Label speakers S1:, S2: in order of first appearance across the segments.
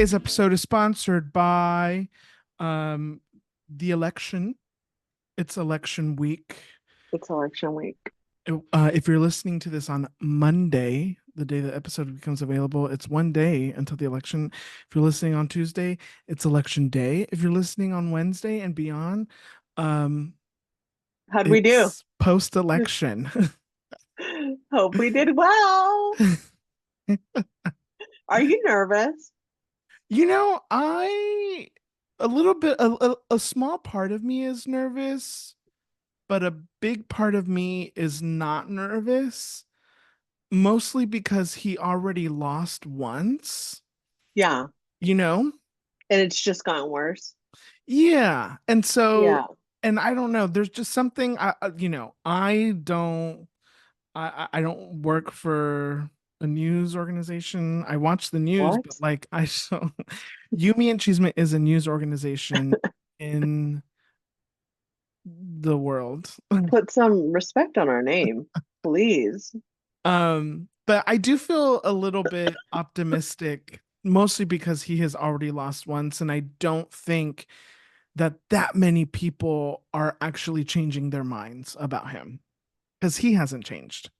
S1: Today's episode is sponsored by the election. It's election week.
S2: It's election week.
S1: If you're listening to this on Monday, the day the episode becomes available, it's one day until the election. If you're listening on Tuesday, it's election day. If you're listening on Wednesday and beyond,
S2: How'd we do?
S1: it's post-election.
S2: Hope we did well. Are you nervous?
S1: I a little bit, a small part of me is nervous, but a big part of me is not nervous, mostly because he already lost once,
S2: Yeah.
S1: you know?
S2: And it's just gotten worse.
S1: Yeah. And so,
S2: Yeah.
S1: and I don't know, there's just something I don't work for a news organization. I watch the news,
S2: What?
S1: but like I so Yumi and Chisme is a news organization in the world.
S2: Put some respect on our name, please.
S1: But I do feel a little bit optimistic, mostly because he has already lost once, and I don't think that many people are actually changing their minds about him because he hasn't changed.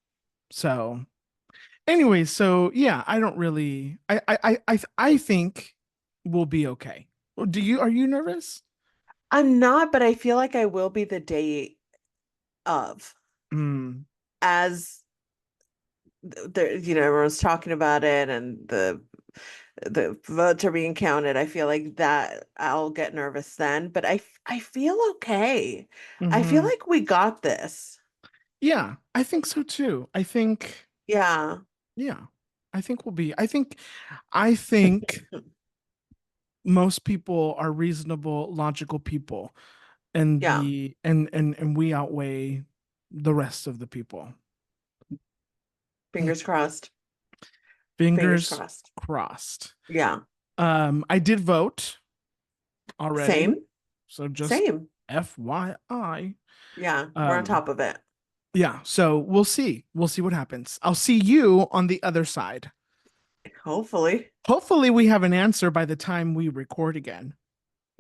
S1: So anyway, so yeah, I don't really I think we'll be okay. Are you nervous?
S2: I'm not, but I feel like I will be the day of.
S1: Mm,
S2: As everyone's talking about it and the votes are being counted. I feel like that I'll get nervous then, but I feel okay. I feel
S1: hmm.
S2: like we got this.
S1: Yeah, I think so too.
S2: Yeah.
S1: Yeah, I think most people are reasonable, logical people, and
S2: Yeah.
S1: and we outweigh the rest of the people.
S2: Fingers crossed. Fingers
S1: Fingers
S2: crossed.
S1: crossed.
S2: Yeah.
S1: I did vote already,
S2: Same.
S1: so just
S2: Same.
S1: FYI.
S2: Yeah. We're on
S1: Um,
S2: top of it.
S1: yeah, so we'll see. We'll see what happens. I'll see you on the other side.
S2: Hopefully.
S1: Hopefully we have an answer by the time we record again.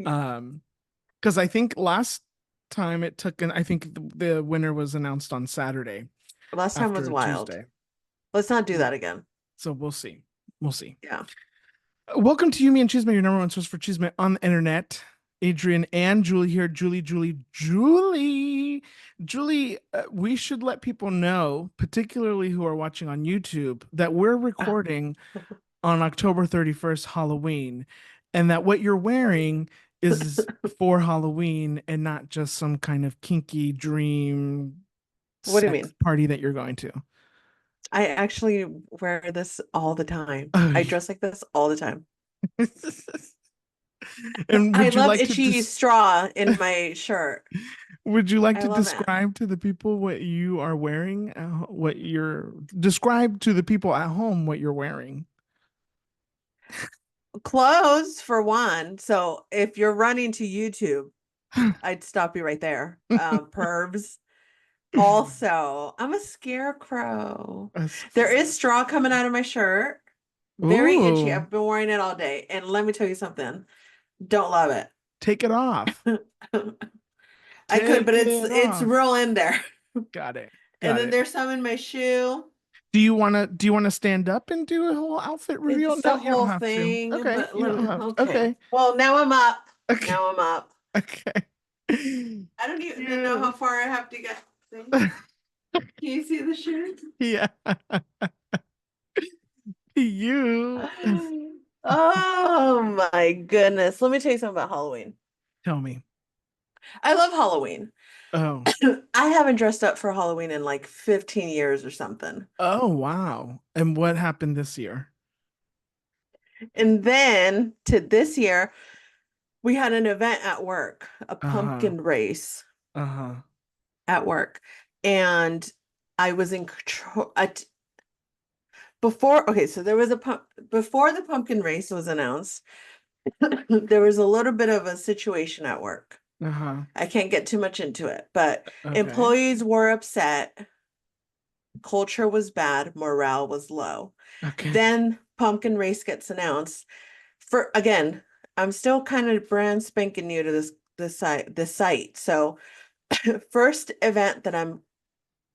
S1: Um, because I think last time it took I think the winner was announced on Saturday
S2: Last time was
S1: after
S2: wild.
S1: Tuesday.
S2: Let's not do
S1: Yeah.
S2: that again.
S1: So we'll see. We'll see.
S2: Yeah.
S1: Welcome to Yumi and Chisme, your number one source for Chisme on the internet. Adrian and Julie here. Julie, we should let people know, particularly who are watching on YouTube, that we're recording on October 31st, Halloween, and that what you're wearing is for Halloween and not just some kind of kinky dream
S2: What do you
S1: sex
S2: mean?
S1: party that you're going to.
S2: I actually wear this all the time.
S1: Oh,
S2: I dress like this all the time.
S1: and
S2: I
S1: would you
S2: love
S1: like to
S2: itchy straw in my shirt.
S1: would you like
S2: I
S1: to
S2: love it.
S1: describe to the people what you are wearing? Describe to the people at home what you're wearing.
S2: Clothes for one. So if you're running to YouTube, I'd stop you right there. Pervs. Also, I'm a scarecrow. There is straw coming out of my shirt. Very itchy.
S1: Ooh,
S2: I've been wearing it all day. And let me tell you something. Don't love it.
S1: take it off.
S2: I could, but
S1: Take
S2: it's
S1: it
S2: it's
S1: off.
S2: real in there.
S1: Got it.
S2: And
S1: Got
S2: then
S1: it.
S2: there's some in my shoe.
S1: Do you wanna stand up and do a whole outfit reveal?
S2: It's
S1: No,
S2: the
S1: you don't
S2: whole
S1: have to.
S2: thing,
S1: Okay,
S2: but
S1: you don't have to.
S2: okay.
S1: Okay.
S2: Well, now I'm up.
S1: Okay.
S2: Now I'm up.
S1: Okay.
S2: I don't even know
S1: Yeah.
S2: how far I have to get. See? Can you see the shirt?
S1: Yeah. You
S2: Oh my goodness. Let me tell you something about Halloween.
S1: tell me.
S2: I love Halloween.
S1: Oh.
S2: I haven't dressed up for Halloween in like 15 years or something.
S1: Oh, wow. And what happened this year?
S2: And then to this year, we had an event at work, a
S1: Uh-huh.
S2: pumpkin race
S1: Uh-huh.
S2: at work. And I was in control before, okay, so there was before the pumpkin race was announced, there was a little bit of a situation at work.
S1: Uh-huh.
S2: I can't get too much into it, but
S1: Okay.
S2: employees were upset. Culture was bad, morale was low.
S1: Okay.
S2: Then pumpkin race gets announced. for again, I'm still kind of brand spanking new to this site. So first event that I'm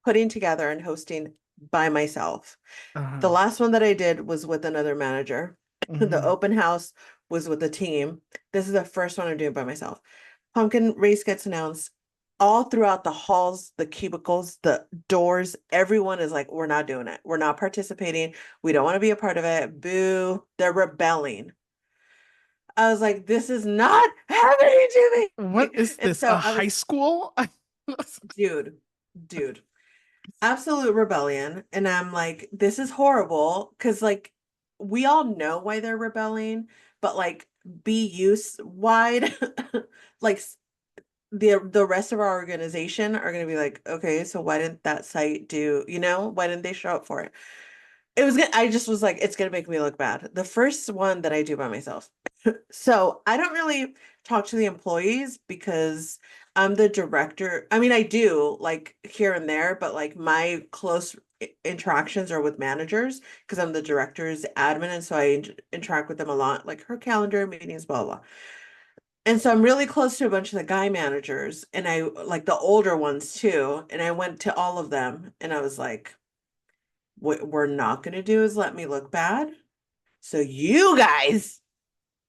S2: putting together and hosting by myself. The
S1: Uh-huh.
S2: last one that I did was with another manager. The
S1: Hmm.
S2: open house was with a team. This is the first one I'm doing by myself. Pumpkin race gets announced all throughout the halls, the cubicles, the doors. Everyone is like, we're not doing it. We're not participating. We don't want to be a part of it. Boo. They're rebelling. I was like, this is not happening to
S1: What
S2: me.
S1: is
S2: And
S1: this?
S2: so
S1: A
S2: I
S1: high
S2: was,
S1: school?
S2: dude, dude, absolute rebellion. And I'm like, this is horrible. Cause like we all know why they're rebelling, but like use wide, like the rest of our organization are going to be like, okay, so why didn't that site do, why didn't they show up for it? It was good. I just was like, it's going to make me look bad. The first one that I do by myself. So I don't really talk to the employees because I'm the director. I mean, I do like here and there, but like my close interactions are with managers because I'm the director's admin. And so I interact with them a lot, like her calendar, meetings, blah, blah. And so I'm really close to a bunch of the guy managers and I like the older ones too. And I went to all of them and I was like, what we're not going to do is let me look bad. So you guys,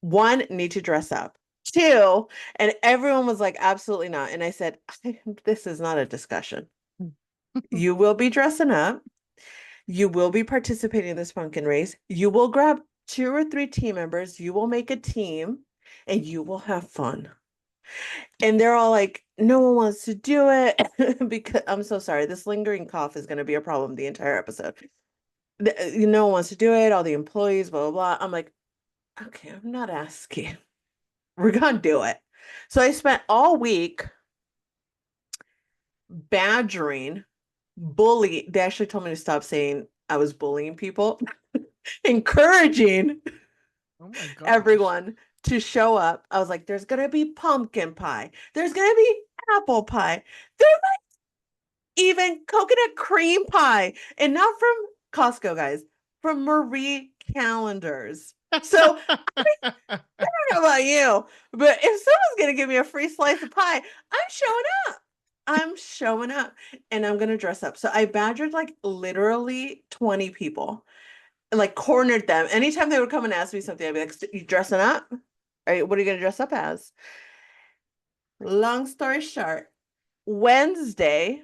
S2: one, need to dress up. Two, and everyone was like, absolutely not. And I said, this is not a discussion. You will be dressing up. You will be participating in this pumpkin race. You will grab 2 or 3 team members. You will make a team and you will have fun. And they're all like, no one wants to do it because I'm so sorry. This lingering cough is going to be a problem the entire episode. No one wants to do it. All the employees, blah, blah, blah. I'm like, okay, I'm not asking. We're going to do it. So I spent all week badgering, They actually told me to stop saying I was bullying people, encouraging
S1: Oh my gosh.
S2: everyone to show up. I was like, there's going to be pumpkin pie. There's going to be apple pie. There even coconut cream pie, and not from Costco, guys, from Marie Callender's. So I don't know about you, but if someone's gonna give me a free slice of pie, I'm showing up. I'm showing up and I'm gonna dress up. So I badgered like literally 20 people, like cornered them. Anytime they would come and ask me something, I'd be like, you dressing up? All right, what are you gonna dress up as? Long story short, Wednesday,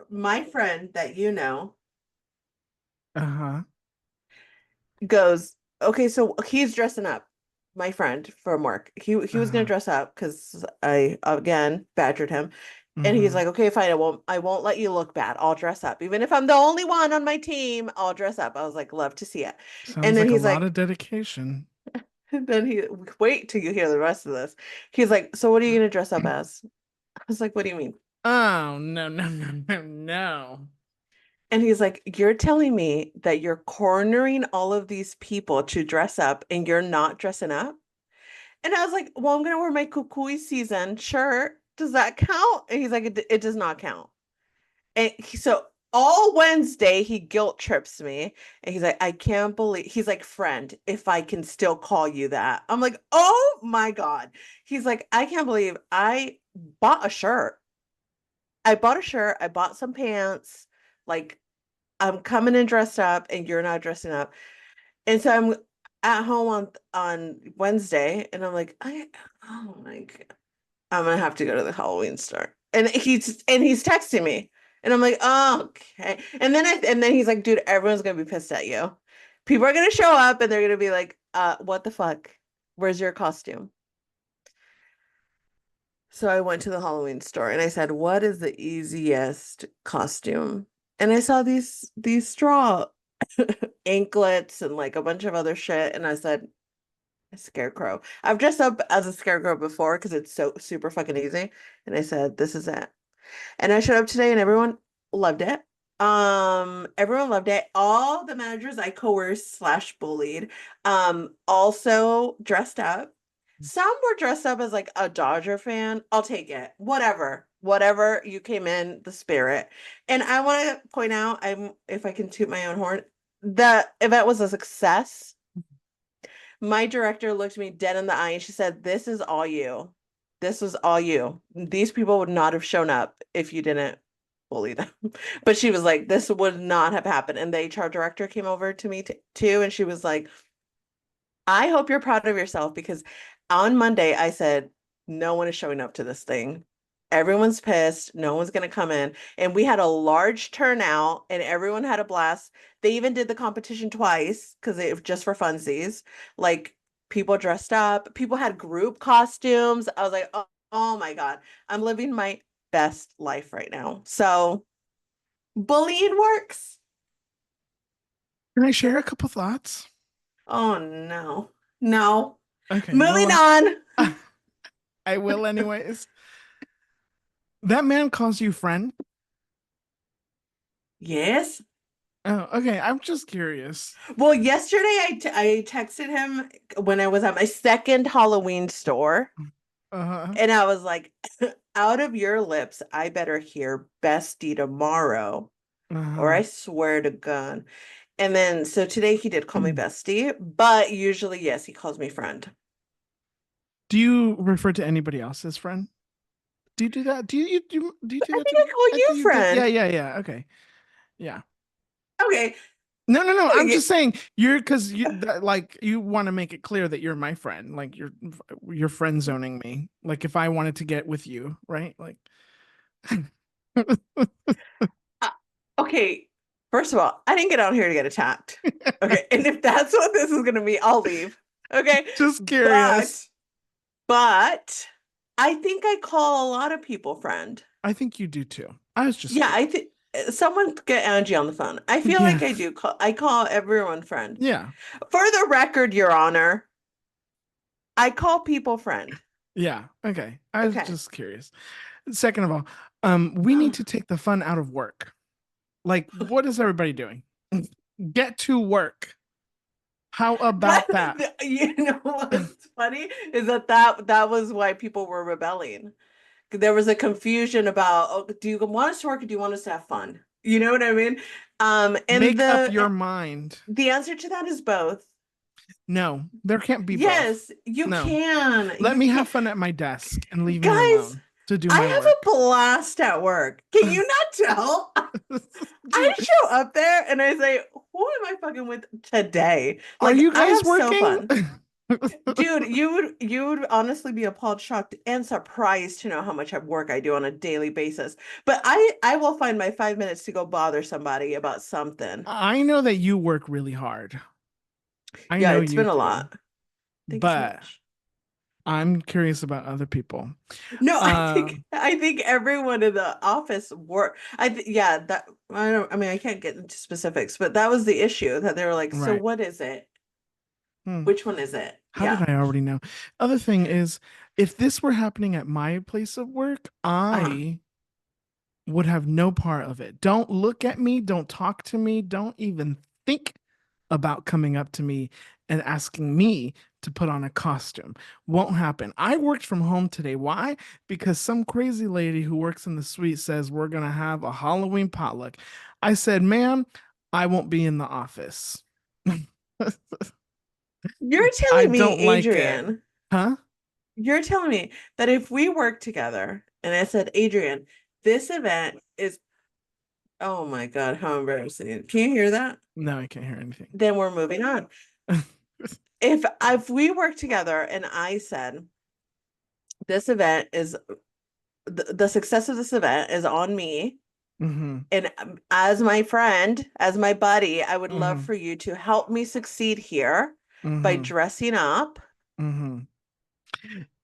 S2: my friend that
S1: Uh-huh.
S2: goes, okay, so he's dressing up, my friend from work. He was gonna
S1: Uh-huh.
S2: dress up because I again badgered him. And he's
S1: Hmm.
S2: like, okay, fine, I won't let you look bad. I'll dress up. Even if I'm the only one on my team, I'll dress up. I was like, love to see it. And
S1: Sounds
S2: then
S1: like a
S2: he's
S1: lot
S2: like,
S1: of dedication.
S2: then he wait till you hear the rest of this. He's like, so what are you gonna dress up as? I was like, what do you mean?
S1: Oh, no, no, no, no, no.
S2: And he's like, you're telling me that you're cornering all of these people to dress up and you're not dressing up? And I was like, well, I'm gonna wear my kukui season shirt. Does that count? And he's like, it does not count. And so all Wednesday he guilt trips me. And he's like, I can't believe he's like, friend, if I can still call you that. I'm like, oh my God. He's like, I can't believe I bought a shirt. I bought a shirt, I bought some pants, like I'm coming in dressed up and you're not dressing up. And so I'm at home on Wednesday and I'm like, oh my God, I'm gonna have to go to the Halloween store. And he's texting me. And I'm like, oh, okay. And then he's like, dude, everyone's gonna be pissed at you. People are gonna show up and they're gonna be like, what the fuck? Where's your costume? So I went to the Halloween store and I said, what is the easiest costume? And I saw these straw anklets and like a bunch of other shit. And I said, a scarecrow. I've dressed up as a scarecrow before because it's so super fucking easy. And I said, this is it. And I showed up today and everyone loved it. Everyone loved it. All the managers I coerced slash bullied, also dressed up. Some were dressed up as like a Dodger fan. I'll take it. Whatever you came in the spirit. And I want to point out, if I can toot my own horn, the event was a success. My director looked me dead in the eye and she said, "This is all you. This was all you. These people would not have shown up if you didn't bully them." But she was like, "This would not have happened." And the HR director came over to me too, and she was like, "I hope you're proud of yourself because on Monday I said, no one is showing up to this thing. Everyone's pissed. No one's going to come in." And we had a large turnout and everyone had a blast. They even did the competition twice because it was just for funsies. Like people dressed up, people had group costumes. I was like, oh, oh my God, I'm living my best life right now. So bullying works.
S1: Can I share a couple thoughts?
S2: Oh no, no.
S1: Okay,
S2: Moving
S1: well,
S2: on.
S1: I will anyways. That man calls you friend?
S2: Yes.
S1: Oh, okay. I'm just curious.
S2: Well, yesterday I texted him when I was at my second Halloween store,
S1: Uh-huh.
S2: and I was like, "Out of your lips, I better hear bestie tomorrow, or
S1: Uh-huh.
S2: I swear to God." And then so today he did call me bestie, but usually yes, he calls me friend.
S1: Do you refer to anybody else as friend? Do you do that? Do you do
S2: I
S1: that
S2: think
S1: too?
S2: I call
S1: I
S2: you
S1: think you did. Yeah,
S2: friend.
S1: yeah, yeah. Okay. Yeah.
S2: Okay,
S1: No, no, no. I'm
S2: okay.
S1: just saying you're because you that, like you want to make it clear that you're my friend. Like you're friend zoning me. Like if I wanted to get with you, right? Like
S2: Uh, okay. First of all, I didn't get out here to get attacked. Okay, and if that's what this is gonna be, I'll leave. Okay,
S1: just
S2: but
S1: curious.
S2: But I think I call a lot of people friend.
S1: I think you do too. I was just
S2: Yeah,
S1: curious.
S2: I think someone get Angie on the phone. I feel
S1: Yeah.
S2: like I call everyone friend.
S1: Yeah.
S2: For the record, Your Honor, I call people friend.
S1: Yeah. Okay. I was
S2: Okay.
S1: just curious. Second of all, we need to take the fun out of work. Like, what is everybody doing? Get to work. How about that?
S2: You know what's funny is that was why people were rebelling. There was a confusion about, oh, do you want us to work or do you want us to have fun? You know what I mean? And
S1: Make up your mind.
S2: the answer to that is both.
S1: No, there can't be both.
S2: Yes, you
S1: No.
S2: can.
S1: Let
S2: You
S1: me
S2: can.
S1: have fun at my desk and leave me
S2: Guys,
S1: alone to do
S2: I
S1: my
S2: have a
S1: work.
S2: blast at work. Can you not tell? I
S1: Dude,
S2: show up there and I say, who am I fucking with today?
S1: are
S2: Like,
S1: you
S2: I
S1: guys
S2: have so
S1: working?
S2: fun. Dude, you would honestly be appalled, shocked, and surprised to know how much work I do on a daily basis. But I will find my 5 minutes to go bother somebody about something.
S1: I know that you work really hard. I
S2: Yeah,
S1: know
S2: it's
S1: you
S2: been a
S1: do.
S2: lot. Thanks so
S1: But
S2: much.
S1: I'm curious about other people.
S2: No, I
S1: Uh,
S2: think I think everyone in the office work. Yeah, that I don't. I mean, I can't get into specifics, but that was the issue that they were like, "So
S1: right.
S2: what is it?
S1: Hmm.
S2: Which one is it?"
S1: How did
S2: Yeah.
S1: I already know? Other thing is, if this were happening at my place of work,
S2: Uh-huh.
S1: I would have no part of it. Don't look at me. Don't talk to me. Don't even think about coming up to me and asking me to put on a costume. Won't happen. I worked from home today. Why? Because some crazy lady who works in the suite says we're going to have a Halloween potluck. I said, ma'am, I won't be in the office.
S2: You're
S1: I
S2: telling me,
S1: don't like it.
S2: Adrian,
S1: Huh?
S2: you're telling me that if we work together, and I said, Adrian, this event is, oh my God, how embarrassing. Can you hear that?
S1: No, I can't hear anything.
S2: Then we're moving on. If we work together and I said this event is the success of this event is on me.
S1: Hmm.
S2: And as my friend, as my buddy, I would love
S1: Hmm.
S2: for you to help me succeed here by
S1: Hmm.
S2: dressing up.
S1: Hmm.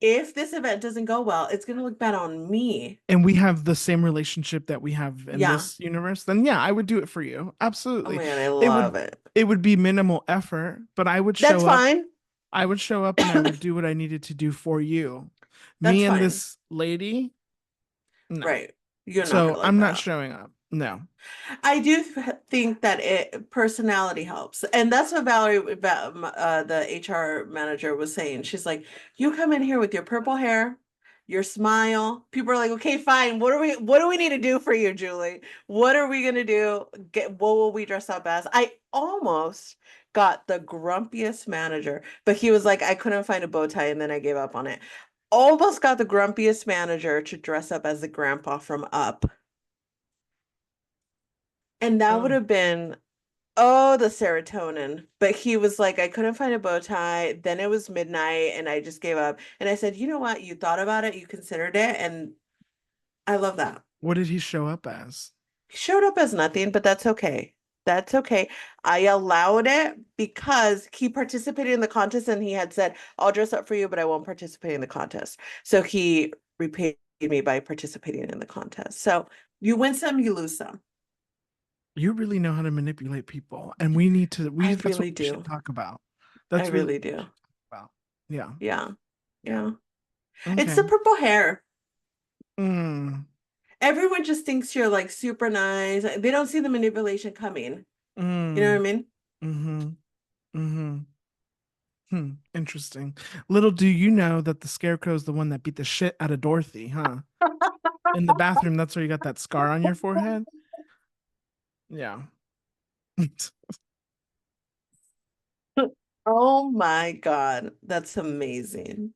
S2: If this event doesn't go well, it's going to look bad on me.
S1: And we have the same relationship that we have in
S2: Yeah.
S1: this universe, then yeah, I would do it for you.
S2: Oh
S1: Absolutely.
S2: my God, I
S1: It
S2: love
S1: would
S2: it.
S1: it would be minimal effort, but I would
S2: That's
S1: show up.
S2: fine.
S1: I would show up and I would do what I needed to do for you.
S2: That's
S1: Me and
S2: fine.
S1: this lady, no.
S2: Right. You're not going
S1: So
S2: to like
S1: I'm not
S2: that.
S1: showing up. No.
S2: I do think that it personality helps, and that's what Valerie, the HR manager, was saying. She's like, "You come in here with your purple hair, your smile. People are like, okay, fine. What do we need to do for you, Julie? What are we gonna do? What will we dress up as?" I almost got the grumpiest manager, but he was like, I couldn't find a bow tie and then I gave up on it. Almost got the grumpiest manager to dress up as the grandpa from Up. And that would
S1: Oh,
S2: have been, oh, the serotonin. But he was like, I couldn't find a bow tie. Then it was midnight and I just gave up. And I said, you know what? You thought about it, you considered it. And I love that.
S1: what did he show up as?
S2: He showed up as nothing, but that's okay. That's okay. I allowed it because he participated in the contest and he had said, I'll dress up for you, but I won't participate in the contest. So he repaid me by participating in the contest. So you win some, you lose some.
S1: You really know how to manipulate people, and
S2: I
S1: that's what
S2: really
S1: we should
S2: do.
S1: talk about.
S2: I
S1: That's really
S2: really
S1: what we
S2: do.
S1: should talk about. Yeah.
S2: Yeah. Yeah. It's
S1: Okay.
S2: the purple hair.
S1: Mm,
S2: Everyone just thinks you're like super nice. They don't see the manipulation coming. You know what I
S1: mm,
S2: mean?
S1: mm-hmm, mm-hmm. Interesting. Little do you know that the scarecrow is the one that beat the shit out of Dorothy, huh? In the bathroom, that's where you got that scar on your forehead. Yeah.
S2: Oh my God. That's amazing.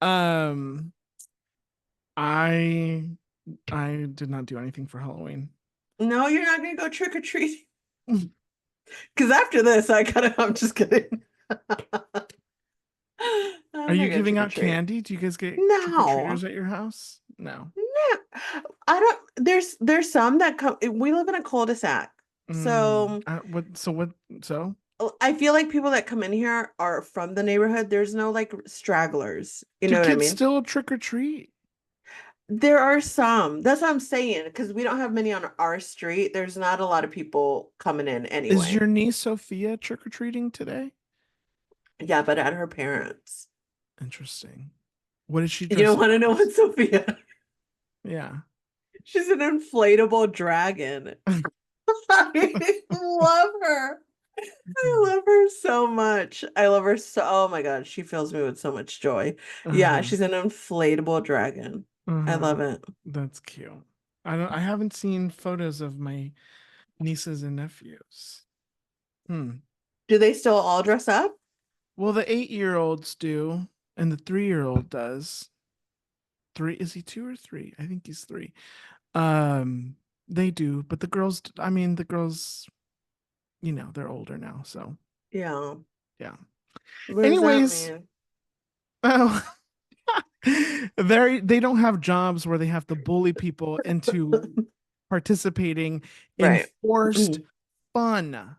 S1: Um, I I did not do anything for Halloween.
S2: No, you're not gonna go trick or treat. Because after this, I'm just kidding.
S1: Are
S2: I'm not
S1: you
S2: gonna
S1: giving
S2: trick or
S1: out
S2: treat.
S1: candy? Do you guys get trick-or-treaters
S2: No,
S1: at your house? No.
S2: no. I don't, there's some that come, we live in a cul-de-sac. So
S1: So
S2: I feel like people that come in here are from the neighborhood. There's no like stragglers. You
S1: do
S2: know what I
S1: kids
S2: mean?
S1: still trick or treat?
S2: There are some. That's what I'm saying. Because we don't have many on our street. There's not a lot of people coming in
S1: Is your
S2: anyway.
S1: niece Sophia trick or treating today?
S2: Yeah, but at her parents.
S1: Interesting. What did she
S2: You
S1: dress
S2: don't
S1: up
S2: want to know
S1: as?
S2: what Sophia.
S1: Yeah.
S2: She's an inflatable dragon. I love her. I love her so much. I love her so, oh my God, she fills me with so much joy. Yeah,
S1: Uh-huh.
S2: she's an inflatable dragon. I
S1: Uh-huh.
S2: love it.
S1: That's cute. I haven't seen photos of my nieces and nephews. Hmm.
S2: Do they still all dress up?
S1: Well, the 8-year-olds do, and the 3-year-old does. Three, is he 2 or 3? I think he's 3. Um, they do, but the girls, I mean, the girls, they're older now, so
S2: Yeah.
S1: yeah.
S2: What does that
S1: Anyways,
S2: mean?
S1: oh, they don't have jobs where they have to bully people into participating in
S2: Right.
S1: forced fun.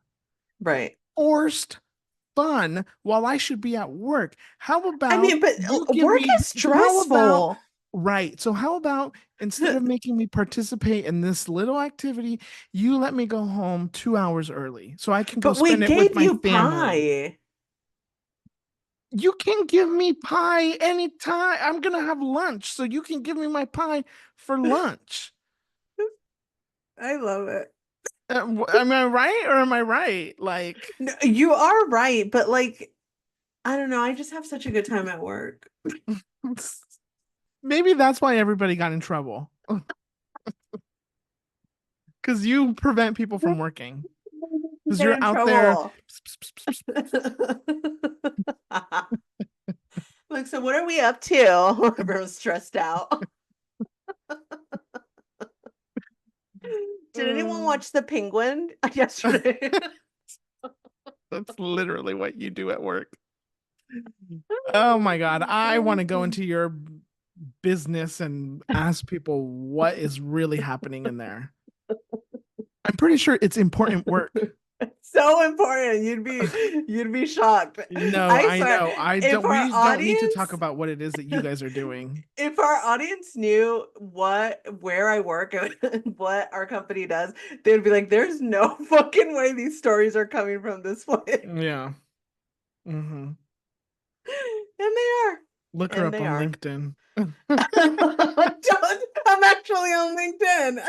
S2: Right.
S1: Forced fun while I should be at work. How
S2: I
S1: about
S2: mean, but
S1: you give
S2: work
S1: me,
S2: is
S1: so how about,
S2: stressful.
S1: right. So how about instead of making me participate in this little activity, you let me go home 2 hours early so I can go
S2: But we
S1: spend it with
S2: gave
S1: my
S2: you
S1: family.
S2: pie.
S1: You can give me pie anytime. I'm gonna have lunch, so you can give me my pie for lunch.
S2: I love it.
S1: Am I right or am I right? Like,
S2: No, you are right, but like, I don't know. I just have such a good time at work.
S1: maybe that's why everybody got in trouble because you prevent people from working because
S2: Get
S1: you're
S2: in
S1: out there.
S2: trouble. Like, so what are we up to? Everyone's stressed out. Did anyone
S1: Uh,
S2: watch The Penguin yesterday?
S1: that's literally what you do at work. Oh my God. I want to go into your business and ask people what is really happening in there. I'm pretty sure it's important work.
S2: So important. You'd be shocked.
S1: No,
S2: I
S1: I
S2: swear,
S1: know. I
S2: if
S1: don't,
S2: our
S1: we don't need to talk
S2: audience
S1: about what it is that you guys are doing.
S2: if our audience knew where I work and what our company does, they would be like, there's no fucking way these stories are coming from this place.
S1: Yeah. Hmm.
S2: And they are.
S1: Look her
S2: And
S1: up
S2: they
S1: on
S2: are.
S1: LinkedIn.
S2: I'm actually on LinkedIn.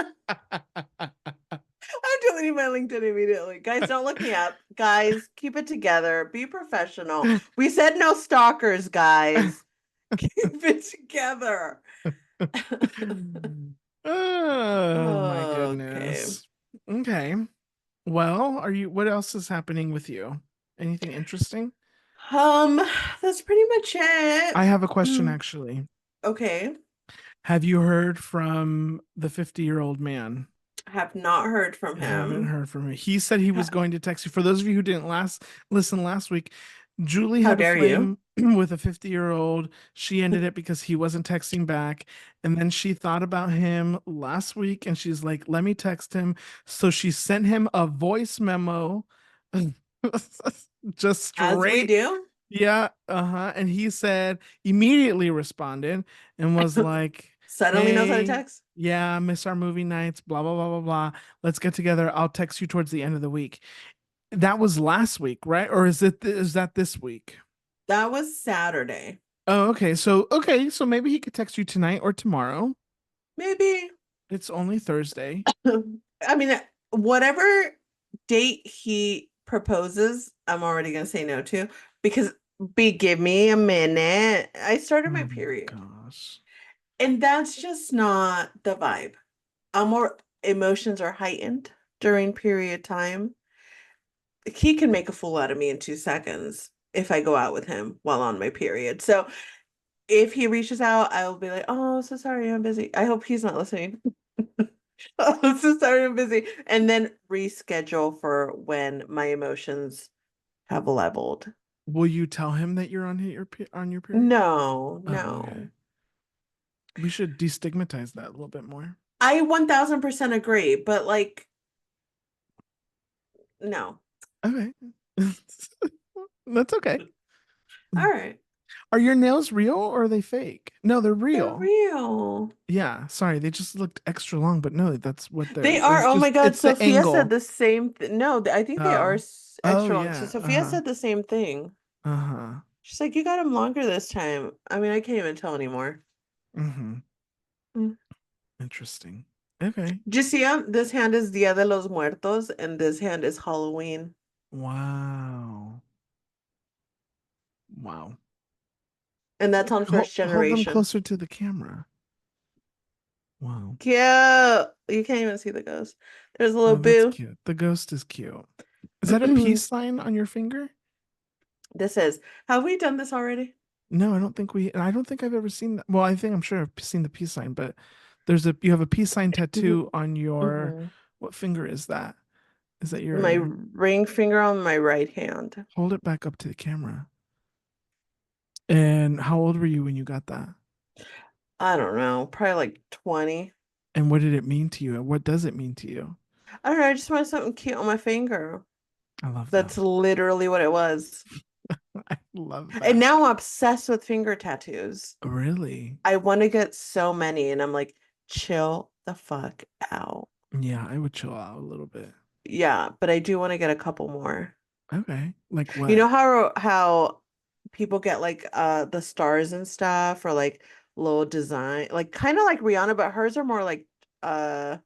S2: I'm deleting my LinkedIn immediately. Guys, don't look me up. Guys, keep it together. Be professional. We said no stalkers, guys. Keep it together.
S1: Oh my
S2: Okay.
S1: goodness. Okay. Well, what else is happening with you? Anything interesting?
S2: Um, that's pretty much
S1: I
S2: it.
S1: have a question
S2: Mm,
S1: actually.
S2: okay.
S1: Have you heard from the 50-year-old man?
S2: Have not heard from
S1: Haven't
S2: him.
S1: heard from him. He said he was
S2: Ha-
S1: going to text you. For those of you who didn't listen last week, Julie
S2: How
S1: had a
S2: dare you?
S1: flame with a 50-year-old. She ended it because he wasn't texting back. And then she thought about him last week and she's like, let me text him. So she sent him a voice memo. Just
S2: As we
S1: straight.
S2: do.
S1: Yeah, uh-huh. And he said, immediately responded and was like,
S2: Suddenly knows how to
S1: hey,
S2: text.
S1: yeah, miss our movie nights, blah, blah, blah, blah, blah. Let's get together. I'll text you towards the end of the week. That was last week, right? Or is that this week?
S2: That was Saturday.
S1: Oh, okay. So maybe he could text you tonight or tomorrow.
S2: Maybe.
S1: It's only Thursday.
S2: I mean, whatever date he proposes, I'm already gonna say no to because give me a minute. I started my
S1: Oh my
S2: period.
S1: gosh.
S2: And that's just not the vibe. More emotions are heightened during period time. He can make a fool out of me in 2 seconds if I go out with him while on my period. So if he reaches out, I will be like, oh, so sorry, I'm busy. I hope he's not listening. Oh, I'm so sorry, I'm busy. And then reschedule for when my emotions have leveled.
S1: Will you tell him that you're on your period?
S2: No,
S1: Oh, okay.
S2: no.
S1: We should destigmatize that a little bit more.
S2: I 1000% agree, but like, no.
S1: Okay. That's okay.
S2: All right.
S1: Are your nails real or are they fake? No, they're
S2: They're
S1: real.
S2: real.
S1: Yeah, sorry, they just looked extra long, but no, that's what
S2: They
S1: they're.
S2: are.
S1: It's
S2: Oh my
S1: just
S2: God.
S1: it's the
S2: Sophia said
S1: angle.
S2: the same No, I think they are
S1: Oh, oh
S2: extra long. So
S1: yeah.
S2: Sophia said the same thing.
S1: Uh-huh.
S2: She's like, you got them longer this time. I mean, I can't even tell anymore.
S1: Mm-hmm.
S2: Mm.
S1: Interesting. Okay.
S2: Do you see him? This hand is Dia de los Muertos, and this hand is Halloween.
S1: Wow. Wow.
S2: And that's on first
S1: Hold them
S2: generation.
S1: closer to the camera. Wow.
S2: Cute. You can't even see the ghost. There's a little
S1: Oh, that's
S2: boo.
S1: cute. The ghost is cute. Is that a peace sign on your finger?
S2: This is. Have we done this already?
S1: No, I don't think I've ever seen that. Well, I think I'm sure I've seen the peace sign, but you have a peace sign tattoo on your,
S2: Mhm.
S1: what finger is that? Is that
S2: My
S1: your,
S2: ring finger on my right hand.
S1: hold it back up to the camera. And how old were you when you got that?
S2: I don't know, probably like 20.
S1: And what did it mean to you? And what does it mean to you?
S2: I don't know, I just wanted something cute on my finger.
S1: I love that.
S2: That's literally what it was.
S1: I love
S2: And
S1: that.
S2: now I'm obsessed with finger tattoos.
S1: Really?
S2: I want to get so many, and I'm like, chill the fuck out.
S1: Yeah, I would chill out a little bit.
S2: Yeah, but I do want to get a couple more.
S1: Okay. Like
S2: You know
S1: what?
S2: how people get like the stars and stuff or like little design, like kind of like Rihanna, but hers are more like uh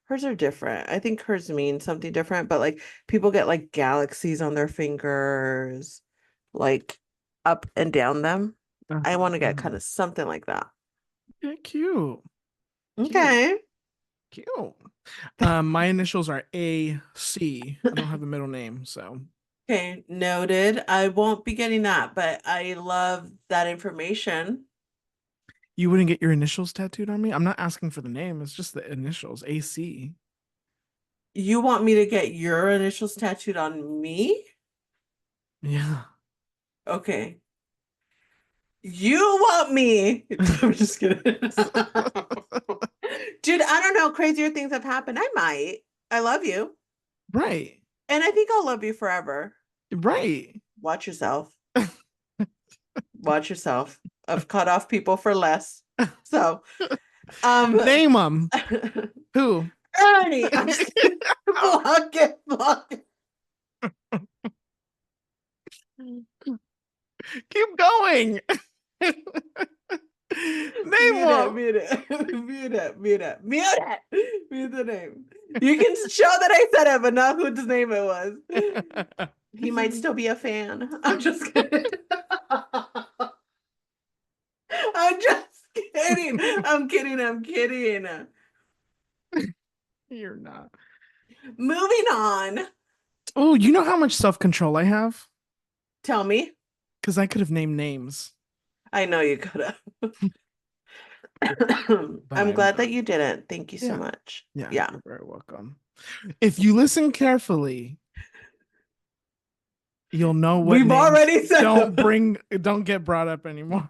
S2: hers are different. I think hers means something different, but like people get like galaxies on their fingers, like up and down them. I
S1: Uh-huh,
S2: want to get
S1: uh-huh.
S2: kind of something like that.
S1: Yeah, cute. Cute.
S2: Okay.
S1: Cute. My initials are AC. I don't have a middle name, so
S2: Okay, noted. I won't be getting that, but I love that information.
S1: you wouldn't get your initials tattooed on me? I'm not asking for the name, it's just the initials, AC.
S2: You want me to get your initials tattooed on me?
S1: Yeah.
S2: Okay. You want me? I'm just kidding. Dude, I don't know. Crazier things have happened. I might. I love you.
S1: Right.
S2: And I think I'll love you forever.
S1: Right.
S2: Watch yourself. Watch yourself. I've cut off people for less. So, um,
S1: Name them. Who?
S2: Ernie, I'm just kidding. Block it, block it.
S1: Keep going. Name
S2: Mute it,
S1: them.
S2: mute it, mute it, mute it, mute it, mute the name. You can show that I said it, but not whose name it was. He might still be a fan. I'm just kidding. I'm just kidding. I'm kidding. I'm kidding.
S1: You're not.
S2: Moving on.
S1: Oh, you know how much self-control I have?
S2: Tell me.
S1: Because I could have named names,
S2: I know you could have.
S1: but
S2: I'm
S1: I'm
S2: glad that
S1: not.
S2: you didn't. Thank you so
S1: Yeah.
S2: much.
S1: Yeah,
S2: Yeah.
S1: you're very welcome. If you listen carefully, you'll know what
S2: We've
S1: names
S2: already said them.
S1: don't get brought up anymore.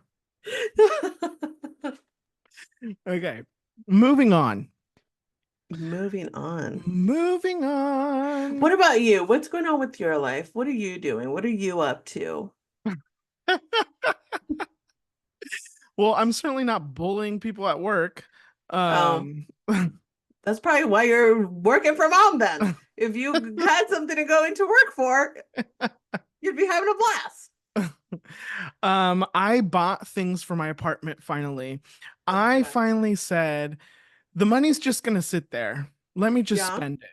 S1: Okay. Moving on.
S2: Moving on.
S1: Moving
S2: What
S1: on.
S2: about you? What's going on with your life? What are you doing? What are you up to?
S1: Well, I'm certainly not bullying people at work.
S2: Um,
S1: Um,
S2: that's probably why you're working from home then. If you had something to go into work for, you'd be having a blast.
S1: I bought things for my apartment finally. I
S2: Okay.
S1: finally said the money's just gonna sit there. Let me just
S2: Yeah.
S1: spend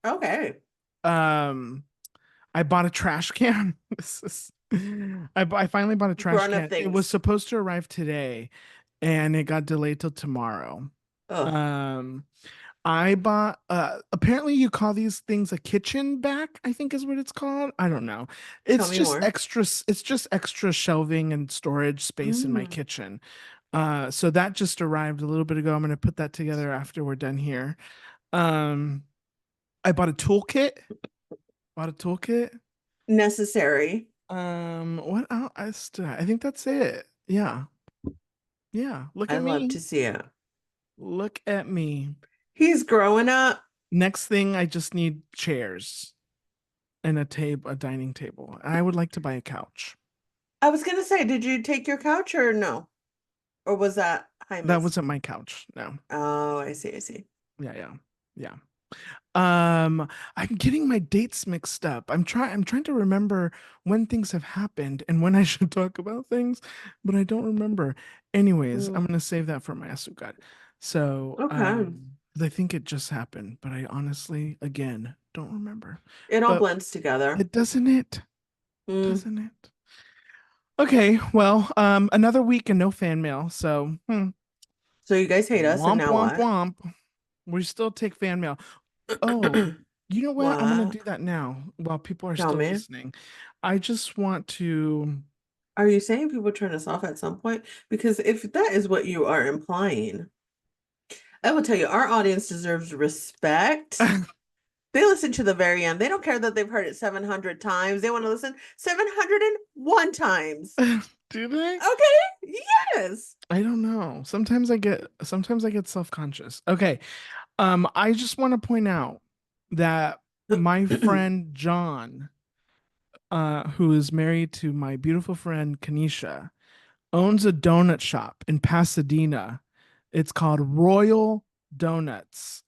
S2: Okay.
S1: it. I bought a trash can. This is I finally bought a trash
S2: Grown up
S1: can. It was
S2: things.
S1: supposed to arrive today and it got delayed till tomorrow.
S2: Ugh.
S1: Um, I bought apparently you call these things a kitchen back, I think is what it's called. I don't know.
S2: Tell me more.
S1: It's just extra shelving and storage space in my
S2: Mm.
S1: kitchen. So that just arrived a little bit ago. I'm gonna put that together after we're done here. Um, I bought a toolkit. Bought a toolkit.
S2: Necessary.
S1: What else did I think that's it. Yeah. Yeah. Look
S2: I
S1: at
S2: love
S1: me.
S2: to see it.
S1: Look at me.
S2: He's growing up.
S1: Next thing, I just need chairs and a dining table. I would like to buy a couch.
S2: I was gonna say, did you take your couch or no? Or was that
S1: That
S2: Jaime's?
S1: wasn't my couch. No.
S2: Oh, I see, I see.
S1: Yeah, yeah. Yeah. I'm getting my dates mixed up. I'm trying to remember when things have happened and when I should talk about things, but I don't remember. Anyways, I'm
S2: Mm,
S1: gonna save that for my Asukat. So,
S2: okay.
S1: 'cause I think it just happened, but I honestly, again, don't remember.
S2: It all
S1: But
S2: blends together.
S1: it doesn't it?
S2: Mm.
S1: Doesn't it? Okay, well, another week and no fan mail. So,
S2: So you guys hate us, and
S1: womp
S2: now
S1: womp
S2: what?
S1: womp. We still take fan mail. Oh, you know what? I'm gonna
S2: What?
S1: do that now while people are
S2: Tell
S1: still
S2: me.
S1: listening. I just want to.
S2: Are you saying people turn us off at some point? Because if that is what you are implying, I will tell you, our audience deserves respect. They listen to the very end. They don't care that they've heard it 700 times. They want to listen 701 times.
S1: Do they?
S2: Okay? Yes.
S1: I don't know. Sometimes I get self-conscious. Okay. I just want to point out that my friend John, who is married to my beautiful friend Kanisha, owns a donut shop in Pasadena. It's called Royal Donuts.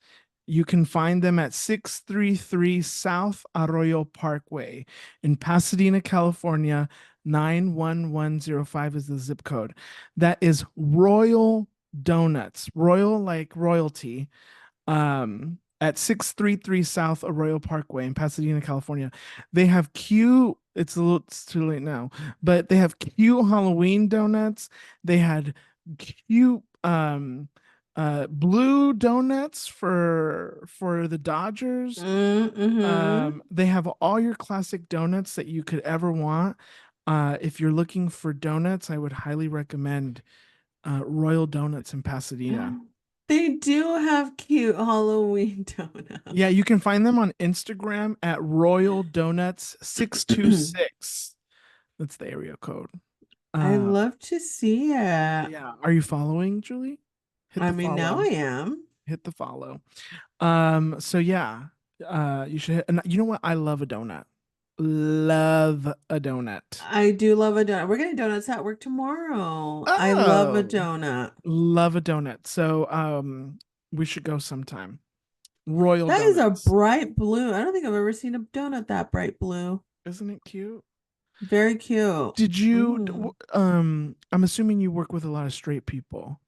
S1: You can find them at 633 South Arroyo Parkway in Pasadena, California. 91105 is the zip code. That is Royal Donuts. Royal like royalty, at 633 South Arroyo Parkway in Pasadena, California. They have cute, it's too late now, but they have cute Halloween donuts. They had cute blue donuts for the Dodgers.
S2: Mm-hmm.
S1: They have all your classic donuts that you could ever want. If you're looking for donuts, I would highly recommend Royal Donuts in Pasadena.
S2: They do have cute Halloween donuts.
S1: Yeah, you can find them on Instagram at Royal Donuts 626. That's the area code.
S2: I
S1: Uh
S2: love to see it.
S1: yeah. Are you following, Julie? Hit
S2: I
S1: the
S2: mean, now
S1: follow.
S2: I am.
S1: Hit the follow. So yeah. You should hit, and you know what? I love a donut. Love a donut.
S2: I do love a donut. We're getting donuts at work tomorrow. I love a
S1: Oh,
S2: donut.
S1: love a donut. So we should go sometime. Royal
S2: That is a
S1: Donuts.
S2: bright blue. I don't think I've ever seen a donut that bright blue.
S1: Isn't it cute?
S2: Very cute.
S1: Did you
S2: Mm.
S1: I'm assuming you work with a lot of straight people.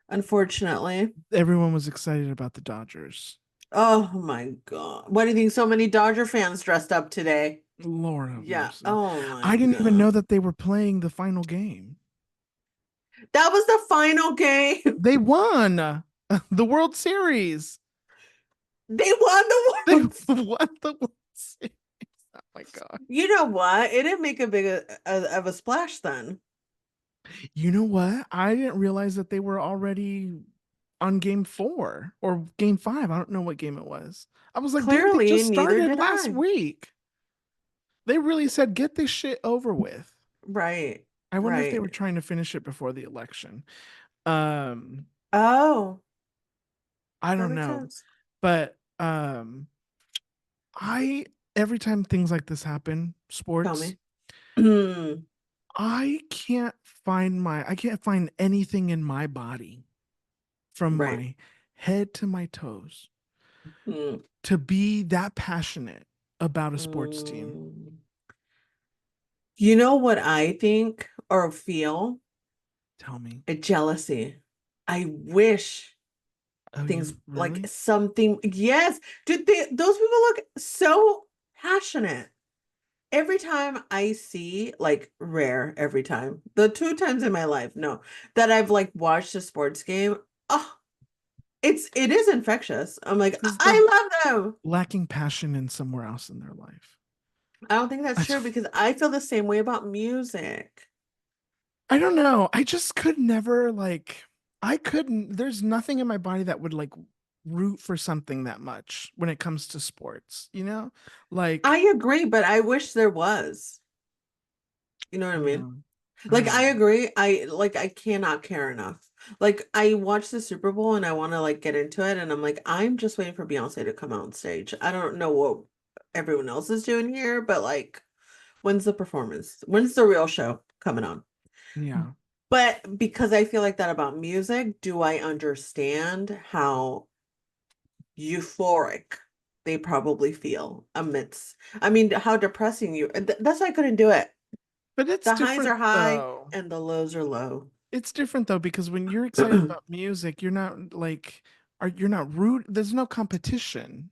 S2: Unfortunately.
S1: Everyone was excited about the Dodgers.
S2: Oh my God. Why do you think so many Dodger fans dressed up today?
S1: Lord have
S2: Yeah.
S1: mercy.
S2: Oh my
S1: I didn't even
S2: God.
S1: know that they were playing the final game.
S2: That was the final game.
S1: They won the World Series.
S2: They won the
S1: They
S2: World Series.
S1: won the World Series. Oh my God.
S2: You know what? It didn't make a big of a splash then.
S1: You know what? I didn't realize that they were already on game 4 or game 5. I don't know what game it was. I was like, damn, they
S2: Clearly,
S1: just
S2: neither
S1: started
S2: did
S1: last
S2: I.
S1: week. They really said, get this shit over with.
S2: Right,
S1: I wonder if they were
S2: right.
S1: trying to finish it before the election. Um,
S2: Oh,
S1: I
S2: that
S1: don't
S2: makes
S1: know.
S2: sense.
S1: But I every time things like this happen,
S2: Tell
S1: sports,
S2: me. Mm,
S1: I can't find anything in my body from
S2: right.
S1: my head to my toes
S2: Mm,
S1: to be that passionate about a sports team.
S2: mm. You know what I think or feel?
S1: Tell me.
S2: A jealousy. I wish
S1: Oh,
S2: things
S1: you
S2: like
S1: really?
S2: something. Yes, dude, those people look so passionate. Every time I see, like rare every time, the two times in my life, no, that I've like watched a sports game, oh, it is infectious. I'm like,
S1: Because they're
S2: I love them.
S1: lacking passion in somewhere else in their life.
S2: I don't think that's
S1: I,
S2: true because I feel the same way about music.
S1: I don't know. I just could never like I couldn't there's nothing in my body that would like root for something that much when it comes to sports, you know?
S2: I
S1: Like
S2: agree, but I wish there was. You know what I
S1: yeah,
S2: mean?
S1: I
S2: Like
S1: don't
S2: I
S1: know.
S2: agree. I cannot care enough. Like I watch the Super Bowl and I want to like get into it and I'm like I'm just waiting for Beyonce to come out on stage. I don't know what everyone else is doing here, but like when's the performance? When's the real show coming on?
S1: Yeah.
S2: But because I feel like that about music, do I understand how euphoric they probably feel amidst, I mean, how depressing that's why I couldn't do it.
S1: But it's
S2: The highs
S1: different
S2: are high
S1: though.
S2: and the lows are low.
S1: It's different though because when you're excited about music, you're not rude. There's no competition.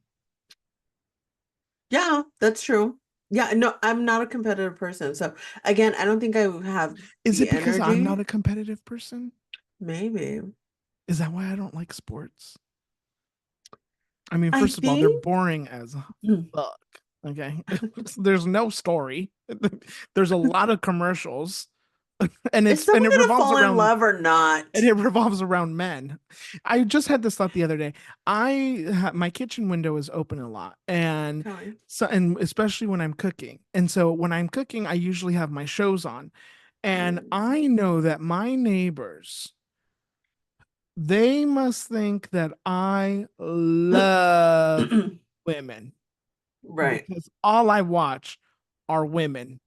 S2: Yeah, that's true. Yeah, no, I'm not a competitive person. So again, I don't think I would have
S1: Is
S2: the
S1: it because I'm
S2: energy.
S1: not a competitive person?
S2: Maybe.
S1: Is that why I don't like sports? I mean,
S2: I
S1: first of all, they're
S2: think
S1: boring as fuck. Okay. There's no story. There's a lot of commercials and
S2: is
S1: it
S2: someone gonna
S1: revolves
S2: fall in
S1: around
S2: love or not?
S1: men. I just had this thought the other day. My kitchen window is open a lot, and
S2: Tell me.
S1: especially when I'm cooking. And so when I'm cooking, I usually have my shows on, and
S2: Mm.
S1: I know that my neighbors, they must think that I love women
S2: Right.
S1: because all I watch are women.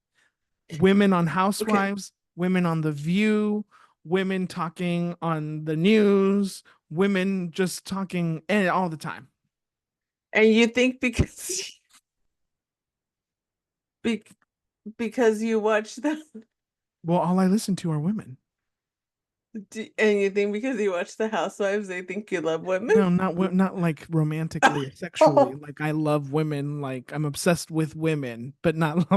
S1: Women on
S2: Okay.
S1: Housewives, women on The View, women talking on the news, women just talking and all the time.
S2: And you think because be, because you watch the
S1: Well, all I listen to are women.
S2: and you think because you watch the Housewives, they think you love women?
S1: No, not like romantically or sexually. Like I love women, like I'm obsessed with women, but not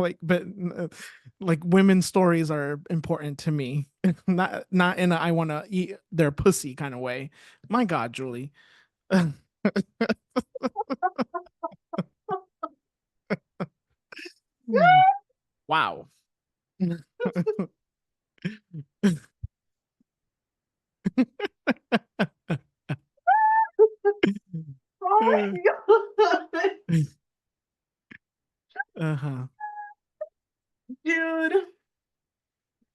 S1: like women's stories are important to me. Not in a I want to eat their pussy kind of way. My God, Julie. Wow.
S2: Oh my God.
S1: Uh-huh.
S2: Dude,